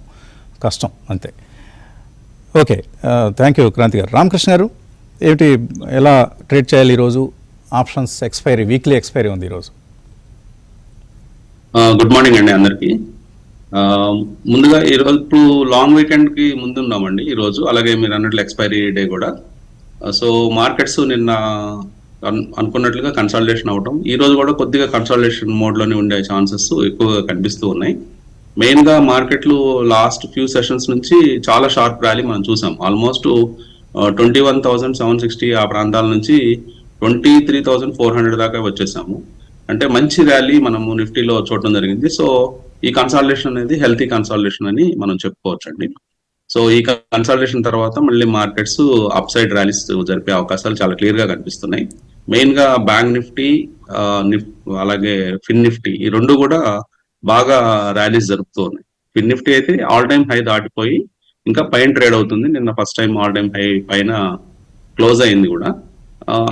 కష్టం, అంతే. ఓకే, థ్యాంక్ యూ క్రాంతి గారు. రామకృష్ణ గారు, ఏమిటి ఎలా ట్రేడ్ చేయాలి ఈరోజు? ఆప్షన్స్ ఎక్స్పైరీ, వీక్లీ ఎక్స్పైరీ ఉంది ఈరోజు. గుడ్ మార్నింగ్ అండి అందరికి. ముందుగా ఈరోజు ఇప్పుడు లాంగ్ వీకెండ్కి ముందు ఉన్నామండి ఈరోజు, అలాగే మీరు అన్నట్లు ఎక్స్పైరీ డే కూడా. సో మార్కెట్స్ నిన్న అనుకున్నట్లుగా కన్సాలిడేషన్ అవటం, ఈ రోజు కూడా కొద్దిగా కన్సాలిడేషన్ మోడ్లోనే ఉండే ఛాన్సెస్ ఎక్కువగా కనిపిస్తూ ఉన్నాయి. మెయిన్గా మార్కెట్లు లాస్ట్ ఫ్యూ సెషన్స్ నుంచి చాలా షార్ప్ ర్యాలీ మనం చూసాం. ఆల్మోస్ట్ 21,760 ఆ ప్రాంతాల నుంచి 23,400 దాకా వచ్చేసాము. అంటే మంచి ర్యాలీ మనము నిఫ్టీలో చూడడం జరిగింది. సో ఈ కన్సాలిడేషన్ అనేది హెల్తీ కన్సాలిడేషన్ అని మనం చెప్పుకోవచ్చు అండి. సో ఈ కన్సాలిడేషన్ తర్వాత మళ్ళీ మార్కెట్స్ అప్ సైడ్ ర్యాలీస్ జరిపే అవకాశాలు చాలా క్లియర్ గా కనిపిస్తున్నాయి. మెయిన్ గా బ్యాంక్ నిఫ్టీ, అలాగే ఫిన్ నిఫ్టీ, ఈ రెండు కూడా బాగా ర్యాలీస్ జరుపుతూ ఉన్నాయి. ఫిన్ నిఫ్టీ అయితే ఆల్ టైమ్ హై దాటిపోయి ఇంకా పైన ట్రేడ్ అవుతుంది. నిన్న first time all time high పైన క్లోజ్ అయింది కూడా.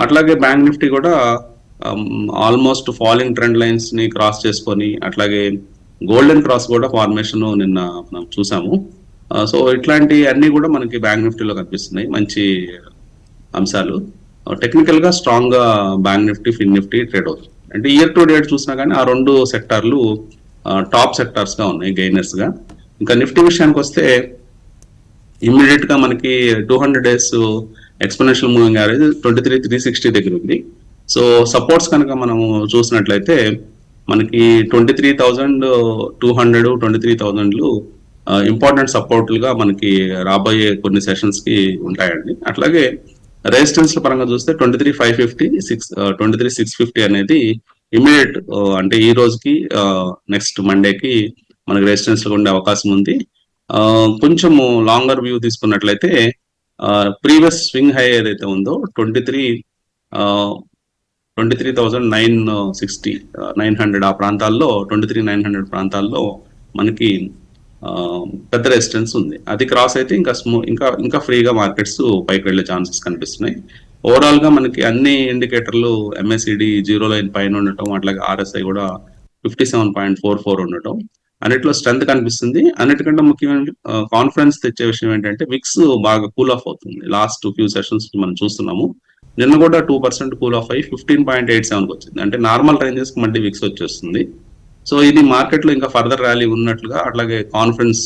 అట్లాగే బ్యాంక్ నిఫ్టీ కూడా ఆల్మోస్ట్ ఫాలింగ్ ట్రెండ్ లైన్స్ ని క్రాస్ చేసుకొని, అట్లాగే గోల్డెన్ క్రాస్ కూడా ఫార్మేషన్ నిన్న మనం చూసాము. సో ఇట్లాంటి అన్ని కూడా మనకి బ్యాంక్ నిఫ్టీలో కనిపిస్తున్నాయి మంచి అంశాలు. టెక్నికల్ గా స్ట్రాంగ్ గా బ్యాంక్ నిఫ్టీ, ఫిన్ నిఫ్టీ ట్రేడ్ అవుతుంది. అంటే ఇయర్ టు డేట్ చూసినా కానీ ఆ రెండు సెక్టార్లు టాప్ సెక్టార్స్ గా ఉన్నాయి గెయినర్స్ గా. ఇంకా నిఫ్టీ విషయానికి వస్తే ఇమ్మీడియట్ గా మనకి 200 days ఎక్స్పోనెన్షియల్ మూవింగ్ యావరేజ్ 23,360 దగ్గర ఉంది. సో సపోర్ట్స్ కనుక మనము చూసినట్లయితే మనకి 23,200 23,000 ఇంపార్టెంట్ సపోర్ట్లుగా మనకి రాబోయే కొన్ని సెషన్స్ కి ఉంటాయండి. అట్లాగే రెసిస్టెన్స్ పరంగా చూస్తే 23,550 23,650 అనేది ఇమీడియట్ అంటే ఈ రోజుకి నెక్స్ట్ మండేకి మనకి రెసిస్టెన్స్ లో ఉండే అవకాశం ఉంది. కొంచెము లాంగర్ వ్యూ తీసుకున్నట్లయితే ప్రీవియస్ స్వింగ్ హై ఏదైతే ఉందో 23,960 900 ఆ ప్రాంతాల్లో 23,900 ప్రాంతాల్లో మనకి పెద్ద రెసిస్టెన్స్ ఉంది. అది క్రాస్ అయితే ఇంకా ఫ్రీగా మార్కెట్స్ పైకి వెళ్లే ఛాన్సెస్ కనిపిస్తున్నాయి. ఓవరాల్ గా మనకి అన్ని ఇండికేటర్లు MACD జీరో లైన్ పైన ఉండటం, అట్లాగే RSI కూడా 57.44 ఉండటం, అన్నిట్లో స్ట్రెంత్ కనిపిస్తుంది. అన్నిటికంటే ముఖ్యమైన కాన్ఫిడెన్స్ తెచ్చే విషయం ఏంటంటే విక్స్ బాగా కూల్ ఆఫ్ అవుతుంది. లాస్ట్ ఫ్యూ సెషన్స్ మనం చూస్తున్నాము. నిన్న కూడా 2% కూల్ ఆఫ్ అయ్యి 15.87కి వచ్చింది. అంటే నార్మల్ రేంజెస్ కి మళ్ళీ విక్స్ వచ్చేస్తుంది. సో ఇది మార్కెట్ లో ఇంకా ఫర్దర్ ర్యాలీ ఉన్నట్లుగా, అట్లాగే కాన్ఫిడెన్స్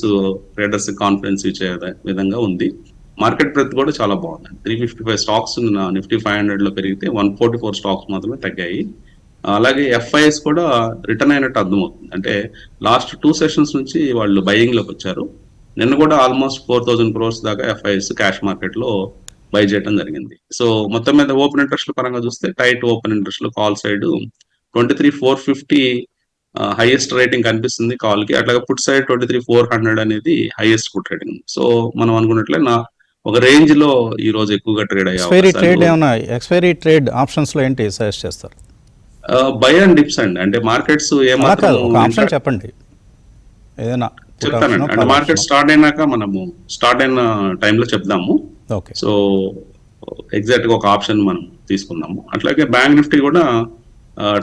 ట్రేడర్స్ కాన్ఫిడెన్స్ ఇచ్చే విధంగా ఉంది. మార్కెట్ బ్రెత్ కూడా చాలా బాగుంది. 355 స్టాక్స్ నిఫ్టీ 500 లో పెరిగితే 144 స్టాక్స్ మాత్రమే తగ్గాయి. అలాగే FIS కూడా రిటర్న్ అయినట్టు అర్థమవుతుంది. అంటే లాస్ట్ 2 సెషన్స్ నుంచి వాళ్ళు బయింగ్ లోకి వచ్చారు. నిన్న కూడా ఆల్మోస్ట్ 4,000 crores దాకా FIS క్యాష్ మార్కెట్ లో బై చేయడం జరిగింది. సో మొత్తం మీద ఓపెన్ ఇంట్రెస్ట్ పరంగా చూస్తే టైట్ ఓపెన్ ఇంట్రెస్ట్ లో కాల్ సైడ్ 23,450 హైయెస్ట్ రేటింగ్ కనిపిస్తుంది కాల్ కి. అట్లాగే పుట్ సైడ్ 23,400 అనేది హైయెస్ట్ పుట్ రేటింగ్. సో మనం అనుకున్నట్లే ఒక రేంజ్ లో ఈ రోజు ఎక్కువగా ట్రేడ్ ఎక్స్పైరీ ట్రేడ్ ఆప్షన్స్ లో ఏంటి సజెస్ట్ చేస్తారు? బై అండ్ డిప్స్ అండి. అంటే మార్కెట్స్ ఆప్షన్ చెప్పండి ఏదైనా. చెప్తానండి. అంటే మార్కెట్ స్టార్ట్ అయినాక మనము స్టార్ట్ అయిన టైంలో చెప్దాము. ఓకే. సో ఎగ్జాక్ట్ గా ఒక ఆప్షన్ మనం తీసుకుందాము. అట్లాగే బ్యాంక్ నిఫ్టీ కూడా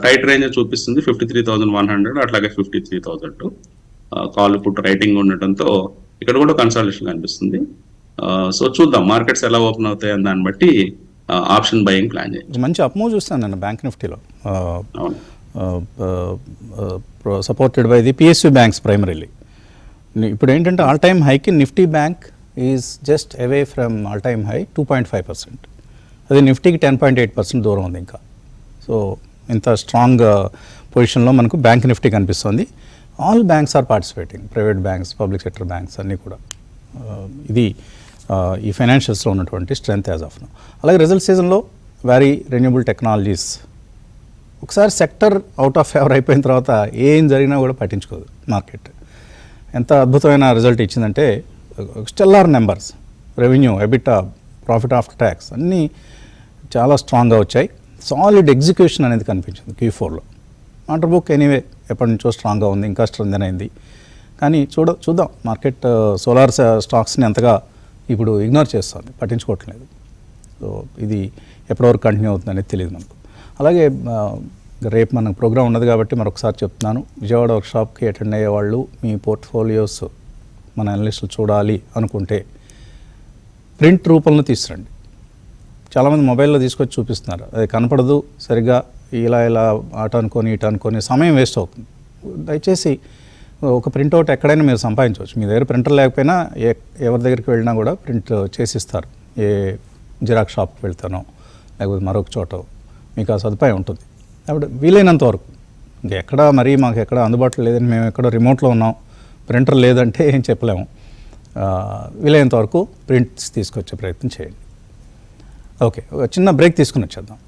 టైట్ రేంజ్ చూపిస్తుంది 53,100, అట్లాగే 53,000 కాల్ పుట్ రైటింగ్ ఉండటంతో ఇక్కడ కూడా కన్సల్టేషన్ కనిపిస్తుంది. సో చూద్దాం మార్కెట్స్ ఎలా ఓపెన్ అవుతాయి అని దాన్ని బట్టి ఆప్షన్ బయింగ్ ప్లాన్ చేయండి. మంచి అప్మూవ్ చూస్తాను నేను బ్యాంక్ నిఫ్టీలో, supported by the PSU banks primarily. ఇప్పుడు ఏంటంటే ఆల్ టైమ్ హైకి Nifty bank is just away from all time high 2.5%. అది నిఫ్టీకి 10.8% దూరం ఉంది ఇంకా. సో ఇంత స్ట్రాంగ్ పొజిషన్లో మనకు బ్యాంక్ నిఫ్టీ కనిపిస్తుంది. All banks are participating, private banks, public sector banks అన్నీ కూడా. ఇది ఈ ఫైనాన్షియల్స్లో ఉన్నటువంటి స్ట్రెంగ్త్ యాజ్ ఆఫ్ నౌ. అలాగే రిజల్ట్ సీజన్లో వెరీ రెన్యూబుల్ టెక్నాలజీస్ ఒకసారి సెక్టర్ అవుట్ ఆఫ్ ఫేవర్ అయిపోయిన తర్వాత ఏం జరిగినా కూడా పట్టించుకోదు మార్కెట్. ఎంత అద్భుతమైన రిజల్ట్ ఇచ్చిందంటే stellar numbers, revenue, EBITDA, profit after tax అన్నీ చాలా స్ట్రాంగ్గా వచ్చాయి. సాలిడ్ ఎగ్జిక్యూషన్ అనేది కనిపించింది Q4లో. ఆర్డర్ బుక్ ఎనీవే ఎప్పటి నుంచో స్ట్రాంగ్గా ఉంది, ఇంకా స్ట్రెంథెన్ అయింది. కానీ చూద్దాం మార్కెట్ సోలార్ స్టాక్స్ని అంతగా ఇప్పుడు ఇగ్నోర్ చేస్తుంది, పట్టించుకోవట్లేదు. సో ఇది ఎప్పటివరకు కంటిన్యూ అవుతుంది అనేది తెలియదు మనకు. అలాగే రేపు మనకు ప్రోగ్రామ్ ఉన్నది కాబట్టి మరొకసారి చెప్తున్నాను, విజయవాడ వర్క్షాప్కి అటెండ్ అయ్యే వాళ్ళు మీ పోర్ట్ఫోలియోస్ మన అనలిస్టులు చూడాలి అనుకుంటే ప్రింట్ రూపంలో తీసుకురండి. చాలామంది మొబైల్లో తీసుకొచ్చి చూపిస్తున్నారు, అది కనపడదు సరిగ్గా, ఇలా అటు అనుకొని ఇటు అనుకొని సమయం వేస్ట్ అవుతుంది. దయచేసి ఒక ప్రింట్అవుట్ ఎక్కడైనా మీరు సంపాదించవచ్చు. మీ దగ్గర ప్రింటర్ లేకపోయినా ఎవరి దగ్గరికి వెళ్ళినా కూడా ప్రింట్ చేసిస్తారు. ఏ జిరాక్స్ షాప్కి వెళ్తానో లేకపోతే మరొక చోట మీకు ఆ సదుపాయం ఉంటుంది. కాబట్టి వీలైనంత వరకు ఇంకెక్కడ మరీ మాకు ఎక్కడ అందుబాటులో లేదని మేము ఎక్కడో రిమోట్లో ఉన్నాం, ప్రింటర్ లేదంటే ఏం చెప్పలేము. వీలైనంత వరకు ప్రింట్స్ తీసుకొచ్చే ప్రయత్నం చేయండి. ఓకే, ఒక చిన్న బ్రేక్ తీసుకుని వచ్చేద్దాం.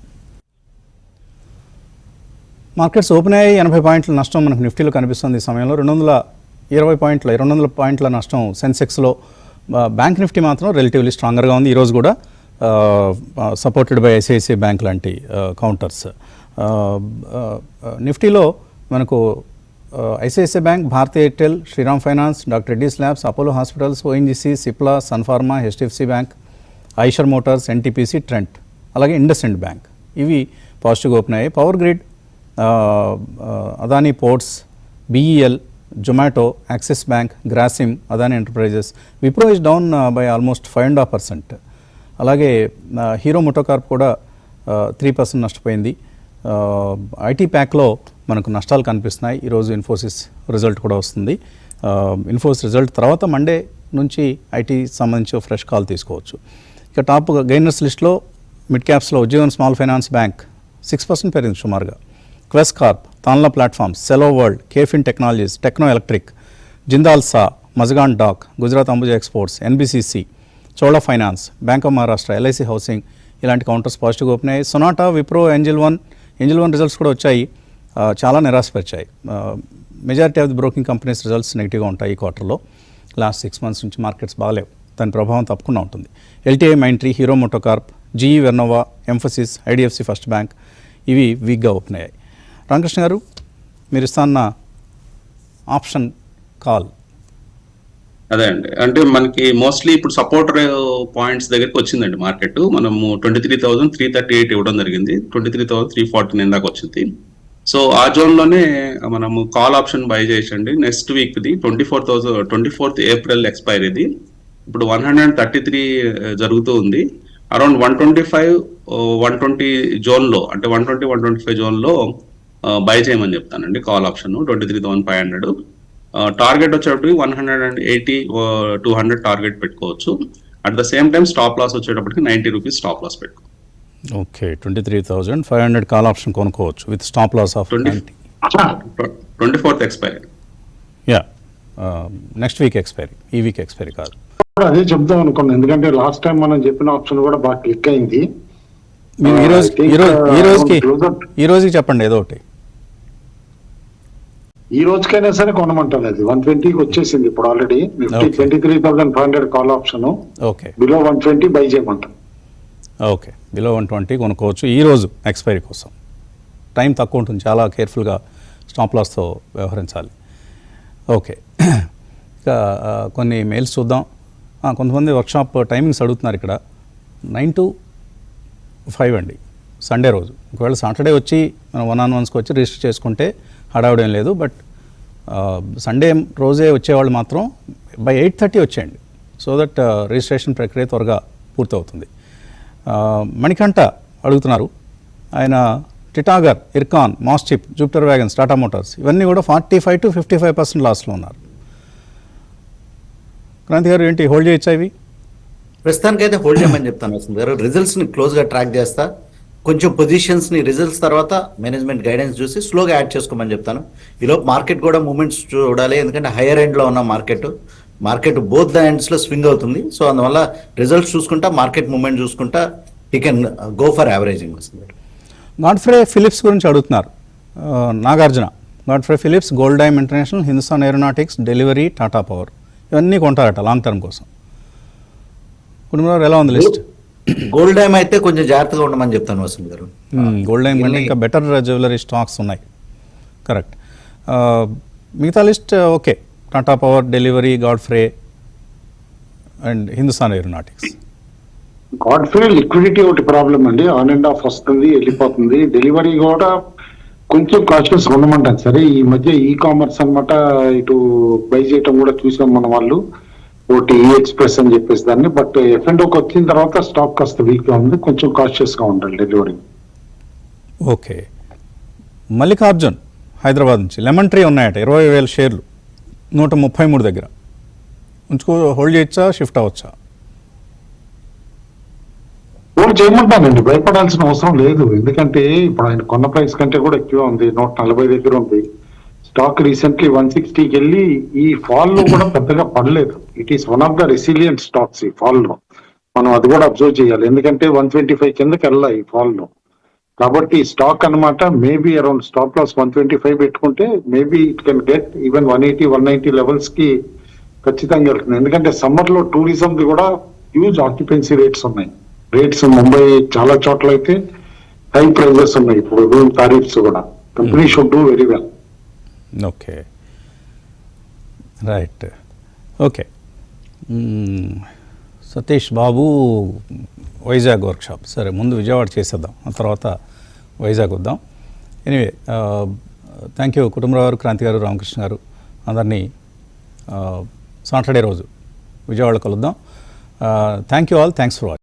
మార్కెట్స్ ఓపెన్ అయ్యి 80 పాయింట్ల నష్టం మనకు నిఫ్టీలో కనిపిస్తుంది. ఈ సమయంలో 200 పాయింట్ల నష్టం సెన్సెక్స్లో. బ్యాంక్ నిఫ్టీ మాత్రం రిలేటివ్లీ స్ట్రాంగర్గా ఉంది. ఈరోజు కూడా సపోర్టెడ్ బై ICICI బ్యాంక్ లాంటి కౌంటర్స్. నిఫ్టీలో మనకు ICICI bank, Bharti Airtel, Shriram finance, doctor Reddy's labs, Apollo hospitals, ONGC, Cipla, Sun Pharma, HDFC bank, Eicher motors, NTPC, Trent, అలాగే ఇండస్ఇండ్ బ్యాంక్ ఇవి పాజిటివ్గా ఓపెన్ అయ్యాయి. Power grid, Adani ports, BEL, Zomato, axis bank, Grasim, Adani enterprises. Wipro is down by almost 5.5%. అలాగే హీరో మోటోకార్ప్ కూడా 3% నష్టపోయింది. ఐటీ ప్యాక్లో మనకు నష్టాలు కనిపిస్తున్నాయి. ఈరోజు ఇన్ఫోసిస్ రిజల్ట్ కూడా వస్తుంది. ఇన్ఫోసిస్ రిజల్ట్ తర్వాత మండే నుంచి ఐటీ సంబంధించి ఫ్రెష్ కాల్ తీసుకోవచ్చు. ఇక టాప్ గెయినర్స్ లిస్ట్లో మిడ్ క్యాప్స్లో ఉజ్జీవన్ స్మాల్ ఫైనాన్స్ బ్యాంక్ 6% పెరిగింది సుమారుగా. Quess corp, Tanla platforms, Cello world, KFin technologies, Techno electric, Jindal saw, Mazagon dock, Gujarat Ambuja exports, NBCC, Chola finance, bank of Maharashtra, LIC housing ఇలాంటి కౌంటర్స్ పాజిటివ్గా ఓపెన్ అయ్యాయి. సొనాటా, విప్రో, ఏంజిల్ వన్ రిజల్ట్స్ కూడా వచ్చాయి, చాలా నిరాశపరిచాయి. Majority of the broking companies results నెగిటివ్గా ఉంటాయి ఈ క్వార్టర్లో. లాస్ట్ 6 months నుంచి మార్కెట్స్ బాగాలేవు, దాని ప్రభావం తప్పకుండా ఉంటుంది. LTI Mindtree, hero MotoCorp, GE వెర్నోవా, emphasis, IDFC first bank ఇవి వీక్గా ఓపెన్ అయ్యాయి. రామకృష్ణ గారు, మీరు ఇస్తాన్న ఆప్షన్ కాల్. అదే అండి, అంటే మనకి మోస్ట్లీ ఇప్పుడు సపోర్ట్ పాయింట్స్ దగ్గరికి వచ్చిందండి మార్కెట్. మనము 23,338 ఇవ్వడం జరిగింది, 23,349 దాకా వచ్చింది. సో ఆ జోన్ లోనే మనము కాల్ ఆప్షన్ బై చేసండి. Next week the 24th April ఎక్స్పైరీది. ఇప్పుడు 133 జరుగుతూ ఉంది. అరౌండ్ 125, 120 జోన్ లో, అంటే 120, 125 జోన్ లో బై చేయమని చెప్తానండి కాల్ ఆప్షన్ 23,500. టార్గెట్ వచ్చేటప్పటికి 180, 200 టార్గెట్ పెట్టుకోవచ్చు. At the same time stop loss వచ్చేటప్పటికి 90 రూపీస్ స్టాప్ లాస్ పెట్టుకోవచ్చు. ఓకే, 23,500 కాల్ ఆప్షన్ కొనుక్కోవచ్చు with stop loss of 24th expiry. Yeah, next week expiry, ఈ వీక్ ఎక్స్పైరీ కాదు. అదే చెప్దాం అనుకున్నాను, ఎందుకంటే లాస్ట్ టైం మనం చెప్పిన ఆప్షన్ కూడా బాగా క్లిక్ అయింది. మీరు ఈ రోజుకి చెప్పండి ఏదో ఒకటి. ఈ రోజుకైనా సరే కొనమంటారు. అది 120కి వచ్చేసింది ఇప్పుడు already. Nifty 23,500 call option, okay, below 120 by చేయమంటారు. ఓకే, బిలో 120 కొనుక్కోవచ్చు ఈ రోజు ఎక్స్పైరీ కోసం. టైం తక్కువ ఉంటుంది, చాలా కేర్ఫుల్గా స్టాప్ లాస్తో వ్యవహరించాలి. ఓకే, ఇంకా కొన్ని మెయిల్స్ చూద్దాం. కొంతమంది వర్క్షాప్ టైమింగ్స్ అడుగుతున్నారు ఇక్కడ. 9 to 5 అండి, సండే రోజు. ఒకవేళ సాటర్డే వచ్చి మనం 1-on-1స్కి వచ్చి రిజిస్టర్ చేసుకుంటే హడావుడేం లేదు. బట్ సండే రోజే వచ్చేవాళ్ళు మాత్రం బై 8:30 వచ్చేయండి, సో దట్ రిజిస్ట్రేషన్ ప్రక్రియ త్వరగా పూర్తవుతుంది. మణికంఠ అడుగుతున్నారు, ఆయన Titagarh, Ircon, MosChip, Jupiter wagons, Tata motors ఇవన్నీ కూడా 45 to 55% లాస్లో ఉన్నారు. క్రాంతి గారు ఏంటి, హోల్డ్ చేయొచ్చా ఇవి? ప్రస్తుతానికైతే హోల్డ్ చేయమని చెప్తాను వసంత్ గారు. రిజల్ట్స్ని క్లోజ్గా ట్రాక్ చేస్తా, కొంచెం పొజిషన్స్ని రిజల్ట్స్ తర్వాత మేనేజ్మెంట్ గైడెన్స్ చూసి స్లోగా యాడ్ చేసుకోమని చెప్తాను. ఈలోపు మార్కెట్ కూడా మూమెంట్స్ చూడాలి, ఎందుకంటే హైయర్ ఎండ్లో ఉన్న మార్కెట్ బోత్ ద ఎండ్స్లో స్వింగ్ అవుతుంది. సో అందువల్ల రిజల్ట్స్ చూసుకుంటా, మార్కెట్ మూమెంట్ చూసుకుంటా you can go for averaging Vasant గారు. గాడ్ఫ్రే ఫిలిప్స్ గురించి అడుగుతున్నారు Nagarjuna. Godfrey Phillips, Goldiam international, Hindustan aeronautics, Delhivery, Tata power ఇవన్నీ కొంటారట లాంగ్ టర్మ్ కోసం. కుటుంబంలో ఎలా ఉంది లిస్ట్? గోల్డ్ డైమ్ అయితే కొంచెం జాగ్రత్తగా ఉండమని చెప్తాను వసంత్ గారు. గోల్డ్ డైమ్ కంటే ఇంకా బెటర్ జ్యువెలరీ స్టాక్స్ ఉన్నాయి. కరెక్ట్. మిగతా list okay, Tata power, delivery, Godfrey and Hindustan aeronautics. Godfrey liquidity ఒకటి ప్రాబ్లం అండి, ఆన్ అండ్ ఆఫ్ వస్తుంది వెళ్ళిపోతుంది. డెలివరీ కూడా కొంచెం కాన్షియస్ ఉండమంటాను. సరే, ఈ మధ్య ఈ కామర్స్ అనమాట ఇటు బై చేయటం కూడా చూసాం మన వాళ్ళు, ఒకటి ఈ ఎక్స్ప్రెస్ అని చెప్పేసి దాన్ని. బట్ ఎఫ్ఎండ్ఓకి వచ్చిన తర్వాత స్టాక్ కాస్త వీక్ గా ఉంది, కొంచెం కాన్షియస్ గా ఉండాలి డెలివరీ. ఓకే, మల్లికార్జున్ హైదరాబాద్ నుంచి, లెమన్ ట్రీ ఉన్నాయట 20,000 షేర్లు 133 దగ్గర. హోల్డ్ చేయొచ్చా, షిఫ్ట్ అవ్వచ్చా? హోల్డ్ చేయమంటానండి, భయపడాల్సిన అవసరం లేదు. ఎందుకంటే ఇప్పుడు ఆయన కొన్న ప్రైస్ కంటే కూడా ఎక్కువ ఉంది, 140 దగ్గర ఉంది. స్టాక్ రీసెంట్లీ 160కి వెళ్ళి ఈ ఫాల్ లో కూడా పెద్దగా పడలేదు. It is one of the resilient stocks ఈ ఫాల్ లో. మనం అది కూడా అబ్జర్వ్ చేయాలి, ఎందుకంటే 125 కిందకి వెళ్ళా ఈ ఫాల్ లో. కాబట్టి స్టాక్ అనమాట మేబీ అరౌండ్ స్టాప్ లాస్ 125 పెట్టుకుంటే maybe it can get even 180, 190 levels కి ఖచ్చితంగా వెళ్తుంది. ఎందుకంటే సమ్మర్ లో టూరిజం ది కూడా హ్యూజ్ ఆక్యుపెన్సీ రేట్స్ ఉన్నాయి. రేట్స్ ముంబై చాలా చోట్ల అయితే హై ప్రైజెస్ ఉన్నాయి ఇప్పుడు, రూమ్ టారిఫ్స్ కూడా. Company should do very well. Okay, right. Okay, Satish Babu Vizag workshop. సరే, ముందు విజయవాడ చేసేద్దాం, ఆ తర్వాత వైజాగ్ వద్దాం. ఎనీవే, థ్యాంక్ యూ కుటుంబరావు గారు, క్రాంతి గారు, రామకృష్ణ గారు, అందరినీ సాటర్డే రోజు విజయవాడ కలుద్దాం. Thank you all, thanks for watching.